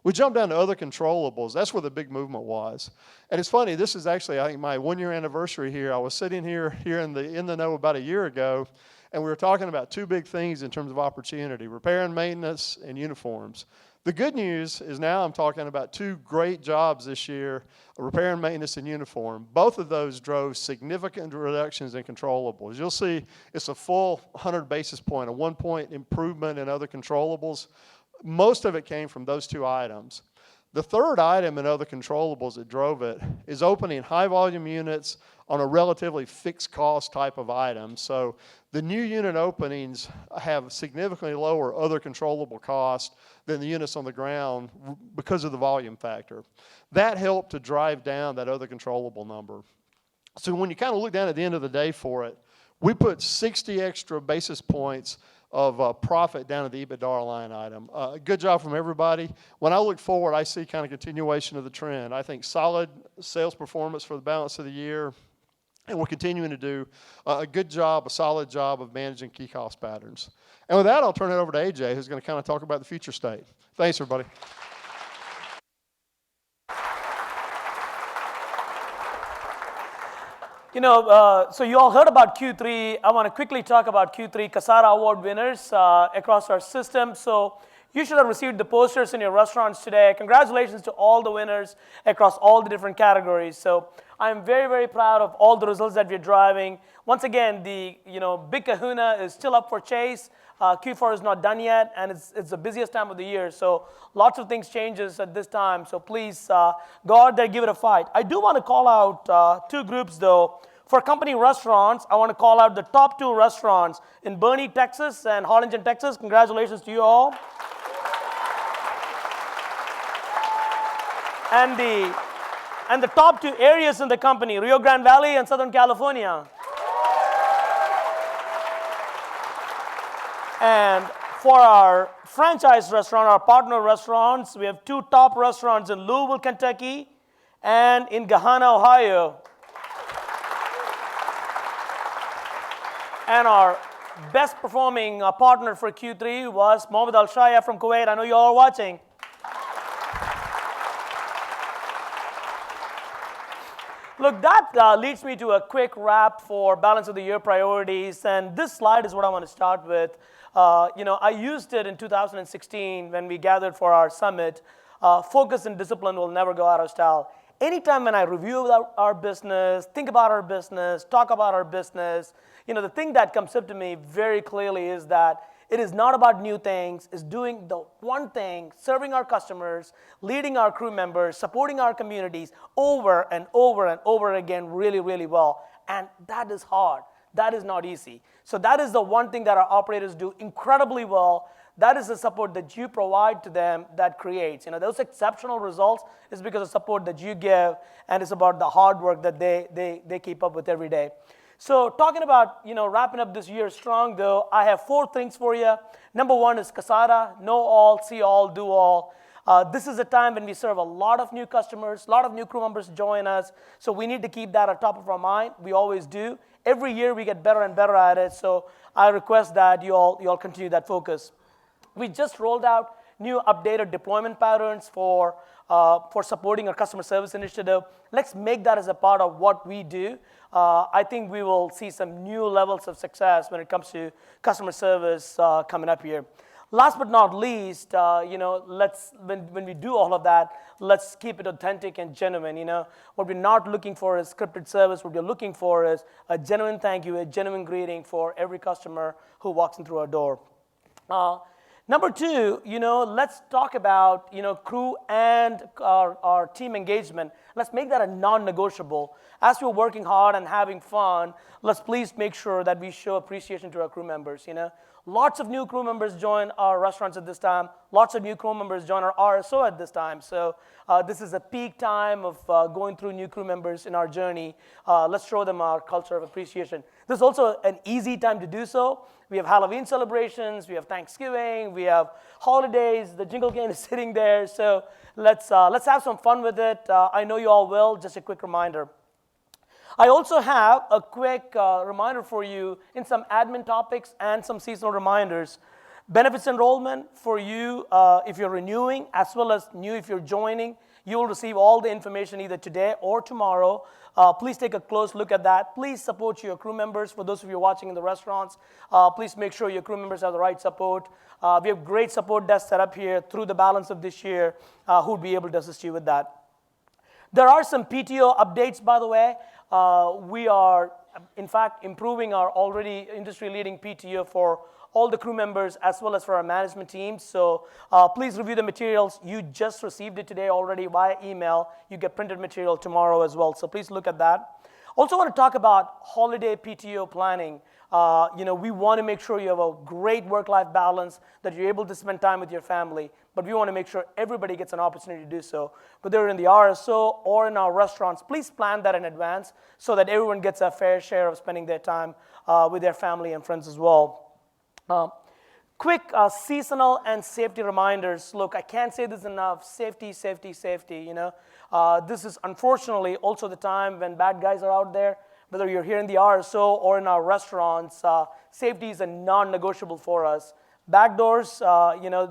We jumped down to other controllables. That's where the big movement was. And it's funny, this is actually, I think, my 1-year anniversary here. I was sitting here in the know about a year ago, and we were talking about two big things in terms of opportunity: repair and maintenance and uniforms. The good news is now I'm talking about two great jobs this year: repair and maintenance and uniform. Both of those drove significant reductions in controllables. You'll see it's a full 100 basis point, a 1-point improvement in other controllables. Most of it came from those two items. The third item in other controllables that drove it is opening high volume units on a relatively fixed cost type of item. So the new unit openings have significantly lower other controllable costs than the units on the ground because of the volume factor. That helped to drive down that other controllable number. So when you kind of look down at the end of the day for it, we put 60 extra basis points of profit down at the EBITDA line item. Good job from everybody. When I look forward, I see kind of continuation of the trend. I think solid sales performance for the balance of the year, and we're continuing to do a good job, a solid job of managing key cost patterns. And with that, I'll turn it over to AJ, who's going to kind of talk about the future state. Thanks, everybody. You know, so you all heard about Q3. I want to quickly talk about Q3 Kasara Award winners across our system. So you should have received the posters in your restaurants today. Congratulations to all the winners across all the different categories. So I'm very, very proud of all the results that we're driving. Once again, the Big Kahuna is still up for chase. Q4 is not done yet, and it's the busiest time of the year. So lots of things changes at this time. So please go out there, give it a fight. I do want to call out two groups, though. For company restaurants, I want to call out the top 2 restaurants in Boerne, Texas, and Harlingen, Texas. Congratulations to you all. And the top 2 areas in the company, Rio Grande Valley and Southern California. And for our franchise restaurant, our partner restaurants, we have 2 top restaurants in Louisville, Kentucky, and in Gahanna, Ohio. And our best performing partner for Q3 was Mohammed Al Shaya from Kuwait. I know you all are watching. Look, that leads me to a quick wrap for balance of the year priorities. And this slide is what I want to start with. I used it in 2016 when we gathered for our summit. Focus and discipline will never go out of style. Anytime when I review our business, think about our business, talk about our business, the thing that comes up to me very clearly is that it is not about new things. It's doing the one thing, serving our customers, leading our crew members, supporting our communities over and over and over again really, really well. And that is hard. That is not easy. So that is the one thing that our operators do incredibly well. That is the support that you provide to them that creates. Those exceptional results is because of support that you give, and it's about the hard work that they keep up with every day. So talking about, wrapping up this year strong, though, I have 4 things for you. Number 1 is Kasara, know all, see all, do all. This is a time when we serve a lot of new customers, a lot of new crew members join us, so we need to keep that at top of our mind. We always do. Every year we get better and better at it, so I request that you all continue that focus. We just rolled out new updated deployment patterns for supporting our customer service initiative. Let's make that as a part of what we do. I think we will see some new levels of success when it comes to customer service coming up here. Last but not least, when we do all of that, let's keep it authentic and genuine. What we're not looking for is scripted service. What we're looking for is a genuine thank you, a genuine greeting for every customer who walks in through our door. Number 2, let's talk about, crew and our team engagement. Let's make that a non-negotiable. As we're working hard and having fun, let's please make sure that we show appreciation to our crew members, Lots of new crew members join our restaurants at this time. Lots of new crew members join our RSO at this time. So this is a peak time of going through new crew members in our journey. Let's show them our culture of appreciation. This is also an easy time to do so. We have Halloween celebrations, we have Thanksgiving, we have holidays. The jingle cane is sitting there. So let's have some fun with it. I know you all will. Just a quick reminder. I also have a quick reminder for you in some admin topics and some seasonal reminders. Benefits enrollment for you if you're renewing, as well as new if you're joining. You will receive all the information either today or tomorrow. Please take a close look at that. Please support your crew members. For those of you watching in the restaurants, please make sure your crew members have the right support. We have great support desks set up here through the balance of this year who will be able to assist you with that. There are some PTO updates, by the way. We are, in fact, improving our already industry-leading PTO for all the crew members as well as for our management team. So please review the materials. You just received it today already via email. You get printed material tomorrow as well. So please look at that. Also want to talk about holiday PTO planning. We want to make sure you have a great work-life balance, that you're able to spend time with your family, but we want to make sure everybody gets an opportunity to do so. Whether in the RSO or in our restaurants, please plan that in advance so that everyone gets a fair share of spending their time with their family and friends as well. Quick seasonal and safety reminders. Look, I can't say this enough. Safety, safety, safety, This is unfortunately also the time when bad guys are out there. Whether you're here in the RSO or in our restaurants, safety is a non-negotiable for us. Back doors,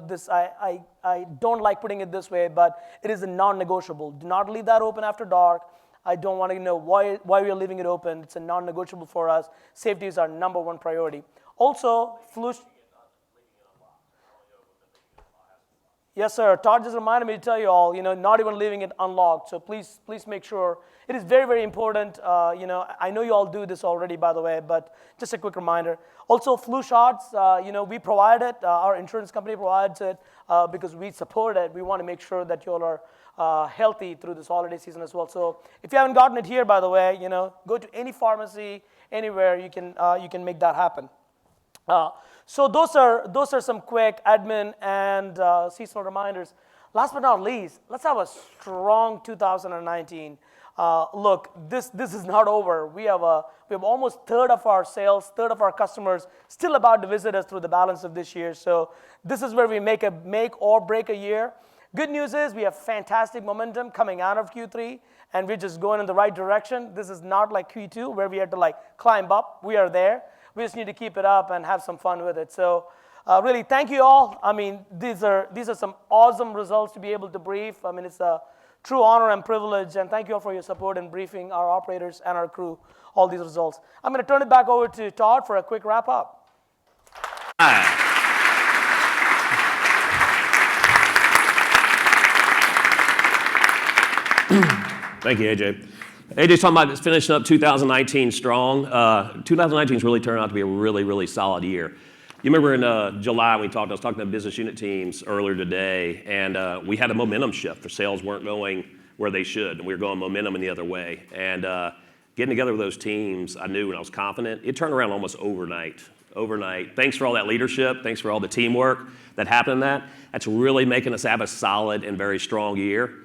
this I don't like putting it this way, but it is a non-negotiable. Do not leave that open after dark. I don't want to know why we are leaving it open. It's a non-negotiable for us. Safety is our number one priority. Also, Yes, sir. Todd just reminded me to tell you all, not even leaving it unlocked. So please make sure. It is very, very important. I know you all do this already, by the way, but just a quick reminder. Also, flu shots, we provide it. Our insurance company provides it because we support it. We want to make sure that you all are healthy through this holiday season as well. So if you haven't gotten it here, by the way, go to any pharmacy, anywhere, you can make that happen. So those are some quick admin and seasonal reminders. Last but not least, let's have a strong 2019. Look, this is not over. We have almost third of our sales, third of our customers still about to visit us through the balance of this year. So this is where we make or break a year. Good news is we have fantastic momentum coming out of Q3, and we're just going in the right direction. This is not like Q2 where we had to climb up. We are there. We just need to keep it up and have some fun with it. So really, thank you all. I mean, these are some awesome results to be able to brief. I mean, it's a true honor and privilege, and thank you all for your support in briefing our operators and our crew all these results. I'm going to turn it back over to Todd for a quick wrap-up. Thank you, AJ. AJ's talking about finishing up 2019 strong. 2019's really turned out to be a really, really solid year. You remember in July I was talking to business unit teams earlier today, and we had a momentum shift. The sales weren't going where they should, and we were going momentum in the other way. And getting together with those teams, I knew and I was confident. It turned around almost overnight. Thanks for all that leadership. Thanks for all the teamwork that happened in that. That's really making us have a solid and very strong year.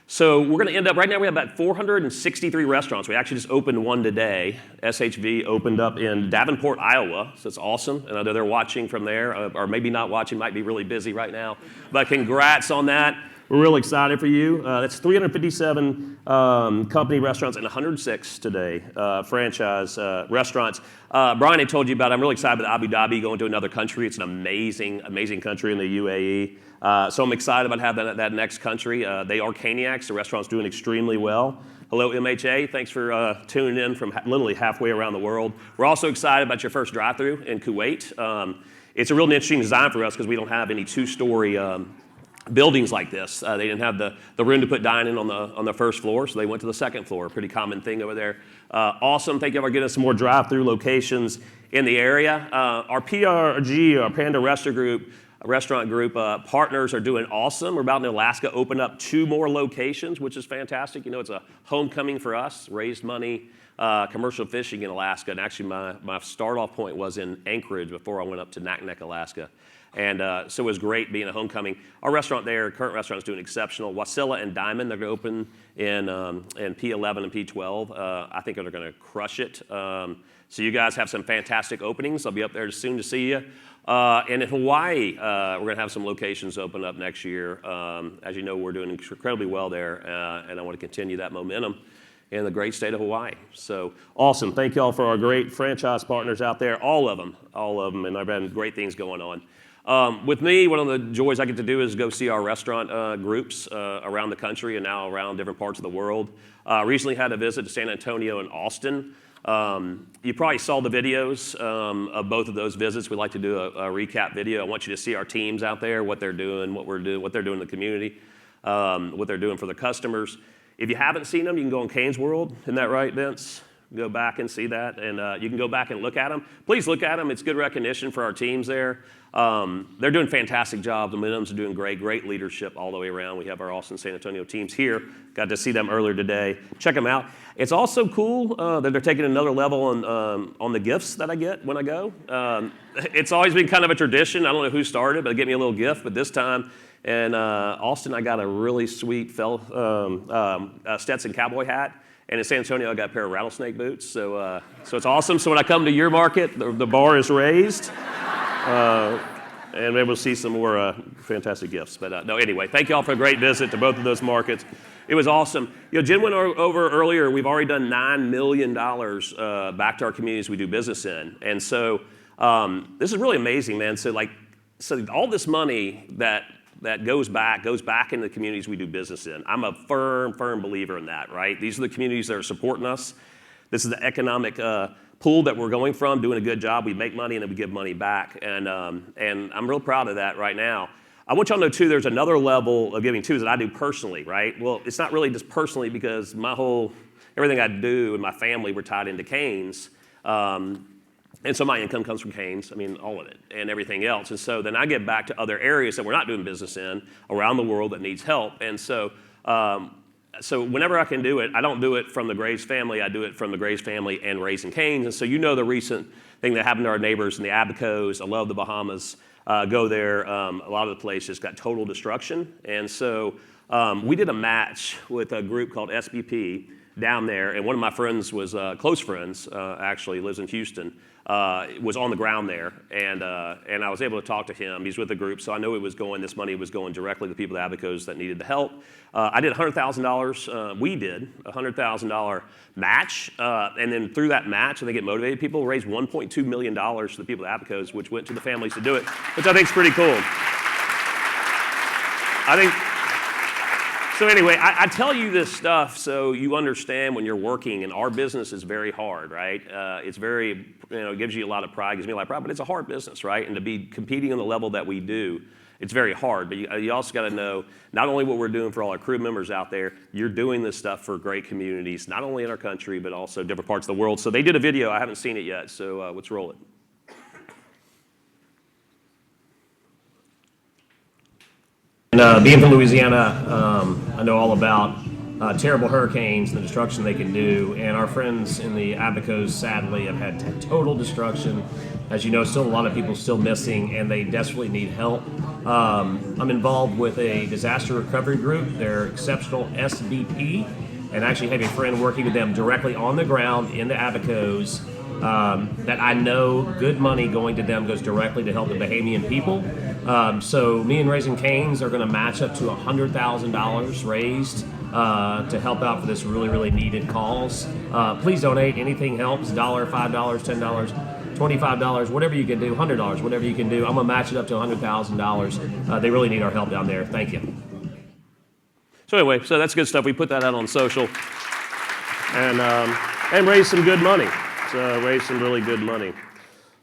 So we're going to end up, right now we have about 463 restaurants. We actually just opened one today. SHV opened up in Davenport, Iowa, so it's awesome. And I know they're watching from there, or maybe not watching, might be really busy right now. But congrats on that. We're really excited for you. That's 357 company restaurants and 106 today, franchise restaurants. Brian, I told you about, I'm really excited about Abu Dhabi going to another country. It's an amazing, amazing country in the UAE. So I'm excited about having that next country. They are Caniacs. The restaurant's doing extremely well. Hello, MHA. Thanks for tuning in from literally halfway around the world. We're also excited about your first drive-thru in Kuwait. It's a real interesting design for us because we don't have any two-story buildings like this. They didn't have the room to put dining on the first floor, so they went to the second floor. Pretty common thing over there. Awesome. Thank you for getting us some more drive-through locations in the area. Our PRG, our Panda Resta Group, restaurant group partners are doing awesome. We're about in Alaska, open up 2 more locations, which is fantastic. You know, it's a homecoming for us, raised money, commercial fishing in Alaska. And actually my start off point was in Anchorage before I went up to Naknek, Alaska. And so it was great being a homecoming. Our restaurant there, current restaurant, is doing exceptional. Wasilla and Diamond, they're going to open in P11 and P12. I think they're going to crush it. So you guys have some fantastic openings. I'll be up there soon to see you. And in Hawaii, we're going to have some locations open up next year. As you know, we're doing incredibly well there, and I want to continue that momentum in the great state of Hawaii. So awesome. Thank you all for our great franchise partners out there, all of them, and I've had great things going on. With me, one of the joys I get to do is go see our restaurant groups around the country and now around different parts of the world. Recently had a visit to San Antonio and Austin. You probably saw the videos of both of those visits. We like to do a recap video. I want you to see our teams out there, what they're doing, what they're doing in the community, what they're doing for the customers. If you haven't seen them, you can go on Cane's World. Isn't that right, Vince? Go back and see that, and you can go back and look at them. Please look at them. It's good recognition for our teams there. They're doing a fantastic job. The Minims are doing great leadership all the way around. We have our Austin, San Antonio teams here. Got to see them earlier today. Check them out. It's also cool that they're taking another level on the gifts that I get when I go. It's always been kind of a tradition. I don't know who started, but they get me a little gift. But this time in Austin, I got a really sweet Stetson cowboy hat. And in San Antonio, I got a pair of rattlesnake boots. So it's awesome. So when I come to your market, the bar is raised. And maybe we'll see some more fantastic gifts. But no, anyway, thank you all for a great visit to both of those markets. It was awesome. You know, Jen went over earlier, we've already done $9 million back to our communities we do business in. And so this is really amazing, man. So all this money that goes back into the communities we do business in. I'm a firm believer in that, right? These are the communities that are supporting us. This is the economic pool that we're going from, doing a good job. We make money and then we give money back. And I'm real proud of that right now. I want y'all to know too, there's another level of giving too that I do personally, right? Well, it's not really just personally because everything I do and my family, we're tied into Cane's. And so my income comes from Cane's, I mean, all of it, and everything else. And so then I get back to other areas that we're not doing business in around the world that needs help. And so whenever I can do it, I don't do it from the Graves family, I do it from the Graves family and Raising Cane's. And so you know the recent thing that happened to our neighbors in the Abacos. I love the Bahamas. Go there. A lot of the places got total destruction. And so we did a match with a group called SBP down there. And one of my friends was close friends, actually, lives in Houston. Was on the ground there, and I was able to talk to him. He's with the group, so I know this money was going directly to people at Abacos that needed the help. I did $100,000. We did a $100,000 match, and then through that match, I think it motivated people. Raised $1.2 million to the people at Abacos, which went to the families to do it, which I think is pretty cool. So anyway, I tell you this stuff so you understand when you're working, and our business is very hard, right? It's very, it gives you a lot of pride, gives me a lot of pride, but it's a hard business, right? And to be competing on the level that we do, it's very hard. But you also got to know not only what we're doing for all our crew members out there, you're doing this stuff for great communities, not only in our country, but also different parts of the world. So they did a video. I haven't seen it yet, so let's roll it. And being from Louisiana, I know all about terrible hurricanes, the destruction they can do, and our friends in the Abacos sadly have had total destruction. As you know, still a lot of people still missing, and they desperately need help. I'm involved with a disaster recovery group. They're exceptional, SBP, and I actually have a friend working with them directly on the ground in the Abacos. That I know good money going to them goes directly to help the Bahamian people. So me and Raising Cane's are going to match up to $100,000 raised to help out for this really needed cause. Please donate. Anything helps. $1, $5, $10, $25, whatever you can do. $100, whatever you can do. I'm going to match it up to $100,000. They really need our help down there. Thank you. So anyway, so that's good stuff. We put that out on social and raise some good money. Raise some really good money.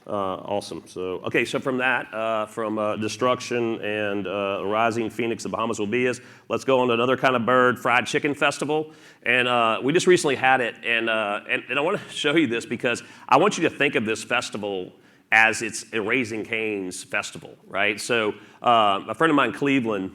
Awesome. So from that, from destruction and rising phoenix, the Bahamas will be is. Let's go on to another kind of bird, fried chicken festival. And we just recently had it, and I want to show you this because I want you to think of this festival as it's a Raising Cane's festival, right? So a friend of mine, Cleveland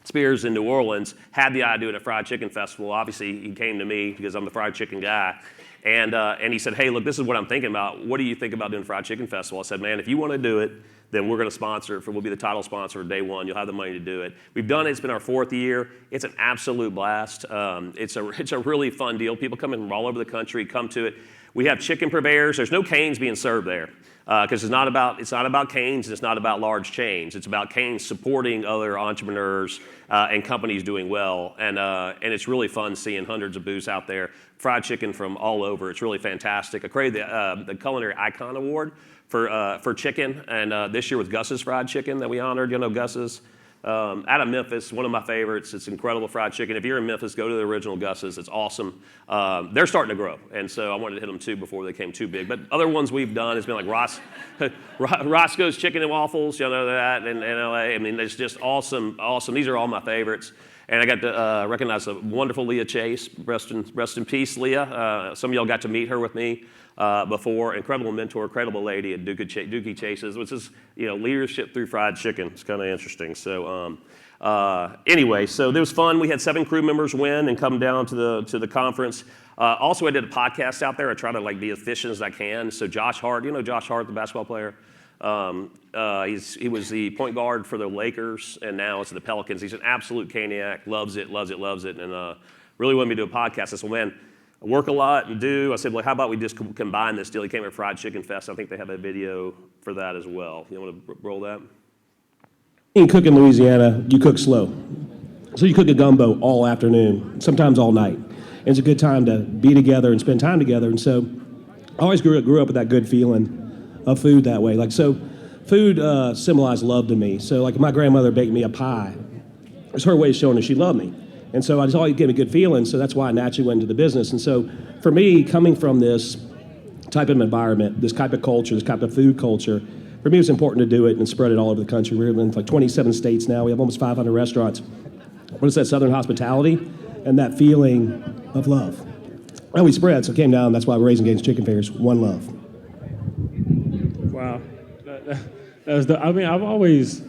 Spears in New Orleans, had the idea at a fried chicken festival. Obviously, he came to me because I'm the fried chicken guy. And he said, hey, look, this is what I'm thinking about. What do you think about doing a fried chicken festival? I said, man, if you want to do it, then we're going to sponsor it. We'll be the title sponsor day one. You'll have the money to do it. We've done it. It's been our 4th year. It's an absolute blast. It's a really fun deal. People come in from all over the country, come to it. We have chicken purveyors. There's no Cane's being served there because it's not about Cane's and it's not about large chains. It's about Cane's supporting other entrepreneurs and companies doing well. And it's really fun seeing hundreds of booths out there, fried chicken from all over. It's really fantastic. I created the Culinary Icon Award for chicken, and this year with Gus's Fried Chicken that we honored. You know Gus's? Out of Memphis, one of my favorites. It's incredible fried chicken. If you're in Memphis, go to the original Gus's. It's awesome. They're starting to grow, and so I wanted to hit them too before they became too big. But other ones we've done has been like Roscoe's Chicken and Waffles, you know that, in LA. I mean, it's just awesome. These are all my favorites. And I got to recognize the wonderful Leah Chase. Rest in peace, Leah. Some of y'all got to meet her with me before. Incredible mentor, incredible lady at Dookie Chase's, which is, leadership through fried chicken. It's kind of interesting. So anyway, so it was fun. We had 7 crew members win and come down to the conference. Also, I did a podcast out there. I try to be as efficient as I can. So Josh Hart, Josh Hart, the basketball player. He was the point guard for the Lakers, and now it's the Pelicans. He's an absolute Caniac, loves it, and really wanted me to do a podcast. I said, well, man, I work a lot and do. I said, well, how about we just combine this deal? He came at Fried Chicken Fest. I think they have a video for that as well. You want to roll that? You cook in Louisiana, you cook slow. So you cook a gumbo all afternoon, sometimes all night. And it's a good time to be together and spend time together. And so I always grew up with that good feeling of food that way. Food symbolized love to me. So my grandmother baked me a pie. It's her way of showing that she loved me. And so I just always gave me good feelings, so that's why I naturally went into the business. And so for me, coming from this type of environment, this type of culture, this type of food culture, for me it was important to do it and spread it all over the country. We're in 27 states now. We have almost 500 restaurants. What is that, Southern hospitality and that feeling of love. And we spread, so it came down. That's why we're Raising Cane's Chicken Fairs, one love. Wow. I've always,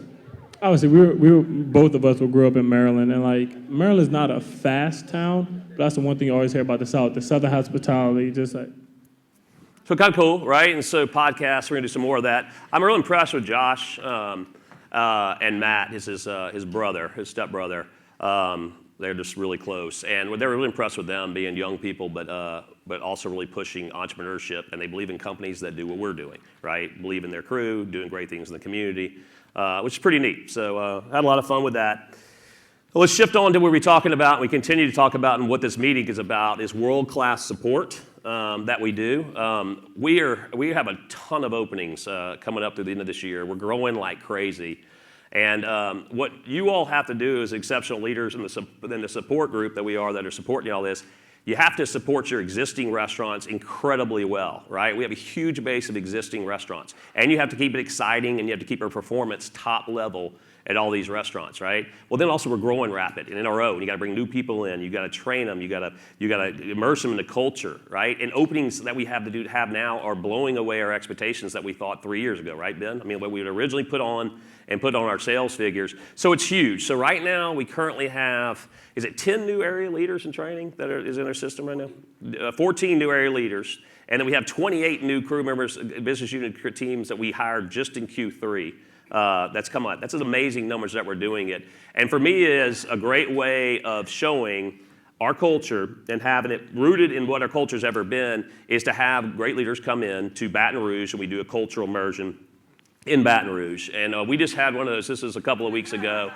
obviously, we were both of us grew up in Maryland, and Maryland's not a fast town, but that's the one thing you always hear about the South, the Southern hospitality, just like. So kind of cool, right? And so podcasts, we're gonna do some more of that. I'm really impressed with Josh and Matt, his brother, his stepbrother. They're just really close, and they're really impressed with them being young people, but also really pushing entrepreneurship, and they believe in companies that do what we're doing, right? Believe in their crew, doing great things in the community, which is pretty neat. So I had a lot of fun with that. Well, let's shift on to what we're talking about. We continue to talk about, and what this meeting is about is world-class support that we do. We have a ton of openings coming up through the end of this year. We're growing like crazy. And what you all have to do as exceptional leaders in the support group that we are that are supporting all this, you have to support your existing restaurants incredibly well, right? We have a huge base of existing restaurants. And you have to keep it exciting, and you have to keep our performance top level at all these restaurants, right? Well, then also we're growing rapid and in our own. You got to bring new people in. You got to train them. You got to immerse them in the culture, right? And openings that we have now are blowing away our expectations that we thought 3 years ago, right, Ben? I mean, what we had originally put on our sales figures. So it's huge. So right now we currently have, 10 new area leaders in training that is in our system right now? 14 new area leaders. And then we have 28 new crew members, business unit teams that we hired just in Q3. That's come on. That's amazing numbers that we're doing it. And for me, it is a great way of showing our culture and having it rooted in what our culture's ever been, is to have great leaders come in to Baton Rouge, and we do a cultural immersion in Baton Rouge. And we just had one of those. This was a couple of weeks ago.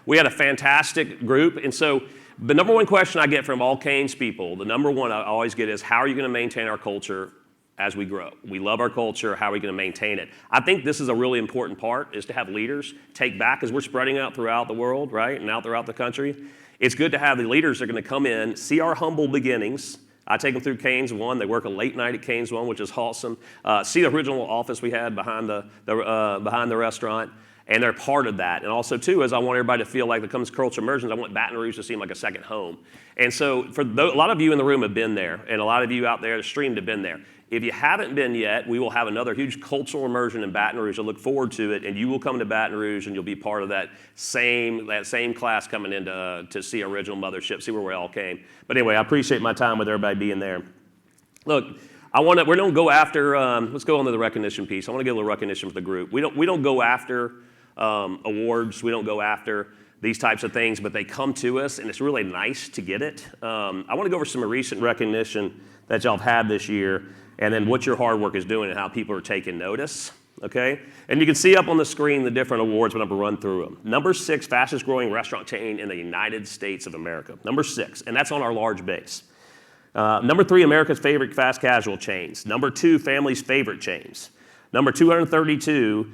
We had a fantastic group. And so the number one question I get from all Cane's people, the number one I always get is, how are you going to maintain our culture as we grow? We love our culture. How are we going to maintain it? I think this is a really important part, is to have leaders take back, as we're spreading out throughout the world, right, and out throughout the country. It's good to have the leaders that are going to come in, see our humble beginnings. I take them through Cane's One. They work a late night at Cane's One, which is awesome. See the original office we had behind the restaurant, and they're part of that. And also, too, is I want everybody to feel like it comes to cultural immersions. I want Baton Rouge to seem like a second home. And so a lot of you in the room have been there, and a lot of you out there that streamed have been there. If you haven't been yet, we will have another huge cultural immersion in Baton Rouge. I look forward to it, and you will come to Baton Rouge, and you'll be part of that same class coming in to see Original Mothership, see where we all came. But anyway, I appreciate my time with everybody being there. Look, we don't go after. Let's go on to the recognition piece. I want to give a little recognition for the group. We don't go after awards. We don't go after these types of things, but they come to us, and it's really nice to get it. I want to go over some recent recognition that y'all have had this year, and then what your hard work is doing and how people are taking notice, okay? And you can see up on the screen the different awards, but I'm gonna run through them. Number 6, fastest growing restaurant chain in the United States of America. Number 6, and that's on our large base. Number 3, America's favorite fast casual chains. Number 2, family's favorite chains. Number 232,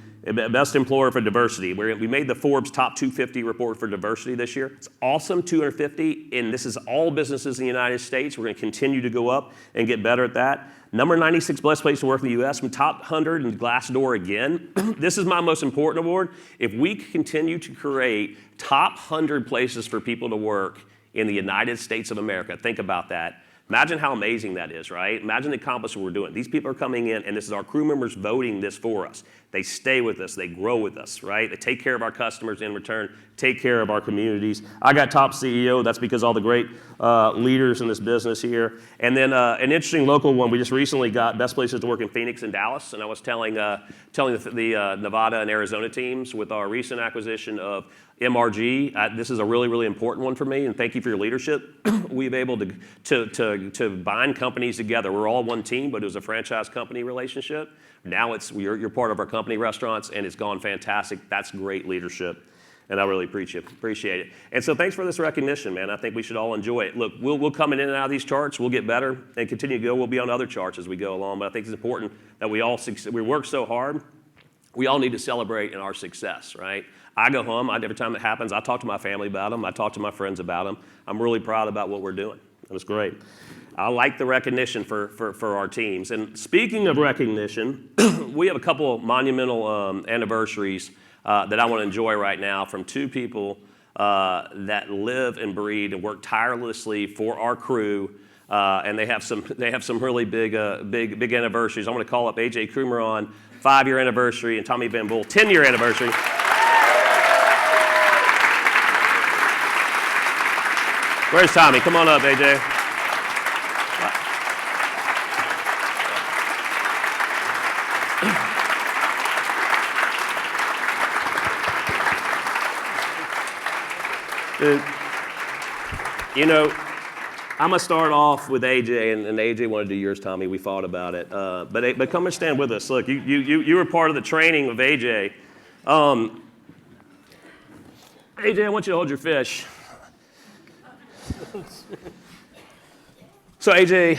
best employer for diversity. We made the Forbes top 250 report for diversity this year. It's awesome, 250, and this is all businesses in the United States. We're gonna continue to go up and get better at that. Number 96, best place to work in the U.S. From top 100 in Glassdoor again. This is my most important award. If we continue to create top 100 places for people to work in the United States of America, think about that. Imagine how amazing that is, right? Imagine the accomplishment we're doing. These people are coming in, and this is our crew members voting this for us. They stay with us. They grow with us, right? They take care of our customers in return, take care of our communities. I got top CEO. That's because all the great leaders in this business here. And then an interesting local one, we just recently got best places to work in Phoenix and Dallas, and I was telling the Nevada and Arizona teams with our recent acquisition of MRG. This is a really, really important one for me, and thank you for your leadership. We've been able to bind companies together. We're all one team, but it was a franchise company relationship. Now you're part of our company restaurants, and it's gone fantastic. That's great leadership, and I really appreciate it. And so thanks for this recognition, man. I think we should all enjoy it. Look, we'll come in and out of these charts. We'll get better and continue to go. We'll be on other charts as we go along, but I think it's important that we work so hard. We all need to celebrate in our success, right? I go home, every time it happens, I talk to my family about them. I talk to my friends about them. I'm really proud about what we're doing. It was great. I like the recognition for our teams. And speaking of recognition, we have a couple of monumental anniversaries that I want to enjoy right now from 2 people that live and breathe and work tirelessly for our crew. And they have some really big anniversaries. I'm going to call up AJ Kumaran, 5-year anniversary, and Tommy Van Bull, 10-year anniversary. Where's Tommy? Come on up, AJ. Dude, you know, I'm going to start off with AJ, and AJ wanted to do yours, Tommy. We thought about it. But come and stand with us. Look, you were part of the training of AJ. AJ, I want you to hold your fish. So AJ,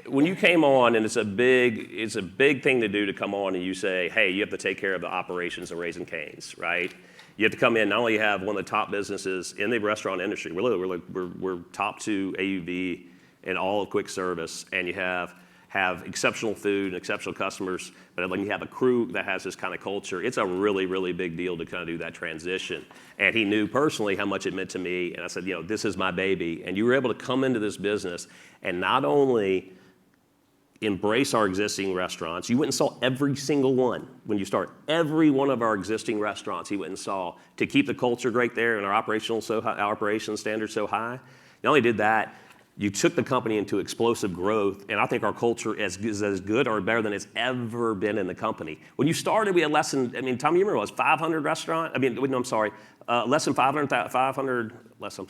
when you came on, and it's a big thing to do to come on and you say, hey, you have to take care of the operations of Raising Cane's, right? You have to come in, not only have one of the top businesses in the restaurant industry, we're top 2 AUV in all of quick service, and you have exceptional food and exceptional customers, but when you have a crew that has this kind of culture, it's a really, really big deal to kind of do that transition. And he knew personally how much it meant to me, and I said, this is my baby. And you were able to come into this business and not only embrace our existing restaurants, you went and saw every single one when you start. Every one of our existing restaurants he went and saw to keep the culture great there and our operations standards so high. Not only did that, you took the company into explosive growth, and I think our culture is as good or better than it's ever been in the company. When you started, we had less than, Tommy, you remember it was 500 restaurant? Less than 500,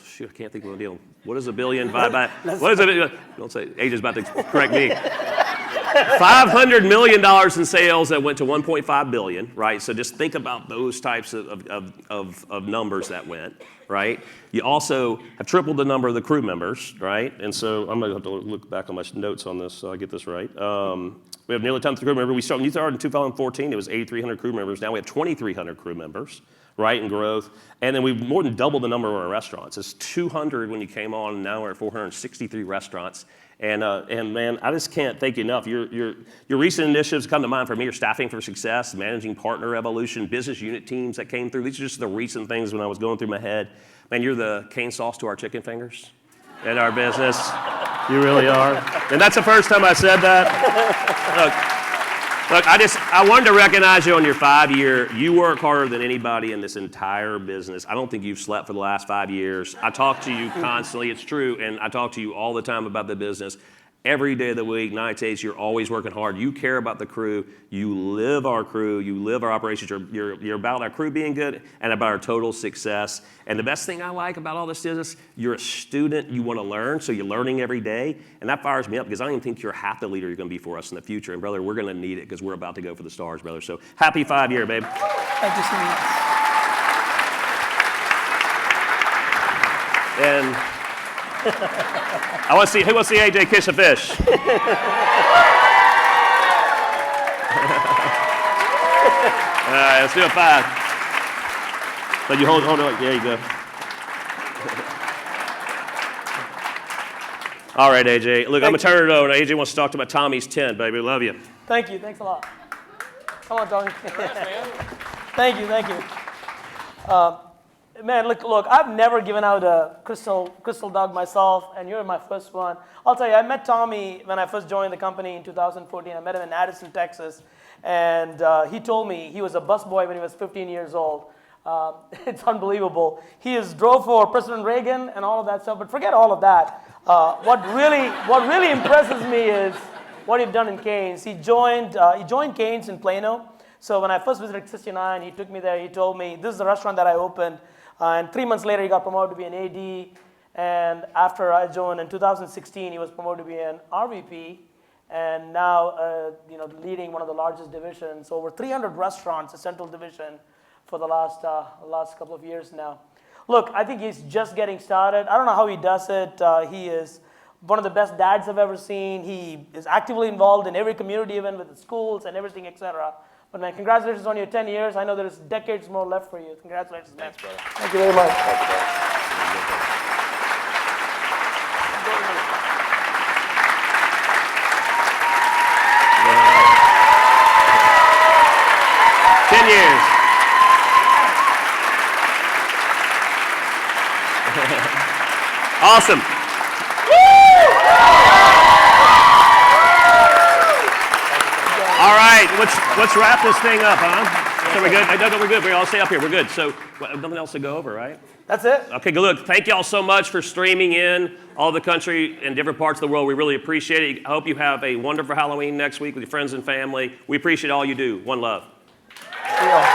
shoot, I can't think of a deal. What is a billion? What is it? Don't say, AJ's about to correct me. $500 million in sales that went to 1.5 billion, right? So just think about those types of numbers that went, right? You also have tripled the number of the crew members, right? And so I'm going to have to look back on my notes on this so I get this right. We have nearly 10,000 crew members. We started in 2014, it was 8,300 crew members. Now we have 2,300 crew members, right, in growth. And then we've more than doubled the number of our restaurants. It's 200 when you came on, and now we're at 463 restaurants. And man, I just can't thank you enough. Your recent initiatives come to mind for me are Staffing for Success, Managing Partner Evolution, business unit teams that came through. These are just the recent things when I was going through my head. Man, you're the cane sauce to our chicken fingers in our business. You really are. And that's the first time I said that. Look, I wanted to recognize you on your 5-year. You work harder than anybody in this entire business. I don't think you've slept for the last 5 years. I talk to you constantly. It's true. And I talk to you all the time about the business. Every day of the week, nights, days, you're always working hard. You care about the crew. You live our crew. You live our operations. You're about our crew being good and about our total success. And the best thing I like about all this is you're a student. You want to learn, so you're learning every day. And that fires me up because I don't even think you're half the leader you're going to be for us in the future. And, brother, we're going to need it because we're about to go for the stars, brother. So happy 5-year, babe. Thank you so much. And I want to see, who wants to see AJ kiss a fish? All right, let's do a 5. But you hold it, there you go. All right, AJ. Look, I'm going to turn it over. AJ wants to talk about Tommy's 10, baby. Love you. Thank you. Thanks a lot. Come on, Tommy. Thank you. Man, look, I've never given out a crystal dog myself, and you're my first one. I'll tell you, I met Tommy when I first joined the company in 2014. I met him in Addison, Texas, and he told me he was a busboy when he was 15 years old. It's unbelievable. He drove for President Reagan and all of that stuff, but forget all of that. What really impresses me is what he's done in Canes. He joined Canes in Plano. So when I first visited 69, he took me there. He told me, this is the restaurant that I opened. And 3 months later, he got promoted to be an AD. And after I joined in 2016, he was promoted to be an RVP. And now, leading one of the largest divisions, over 300 restaurants, a central division, for the last couple of years now. Look, I think he's just getting started. I don't know how he does it. He is one of the best dads I've ever seen. He is actively involved in every community event with the schools and everything, etc. But man, congratulations on your 10 years. I know there's decades more left for you. Congratulations, man. Thanks, brother. Thank you very much. Thank you, brother. 10 years. Awesome. All right, let's wrap this thing up, huh? So we're good? No, we're good. We all stay up here. We're good. So nothing else to go over, right? That's it. Okay, good. Look, thank you all so much for streaming in all the country and different parts of the world. We really appreciate it. I hope you have a wonderful Halloween next week with your friends and family. We appreciate all you do. One love. Yeah.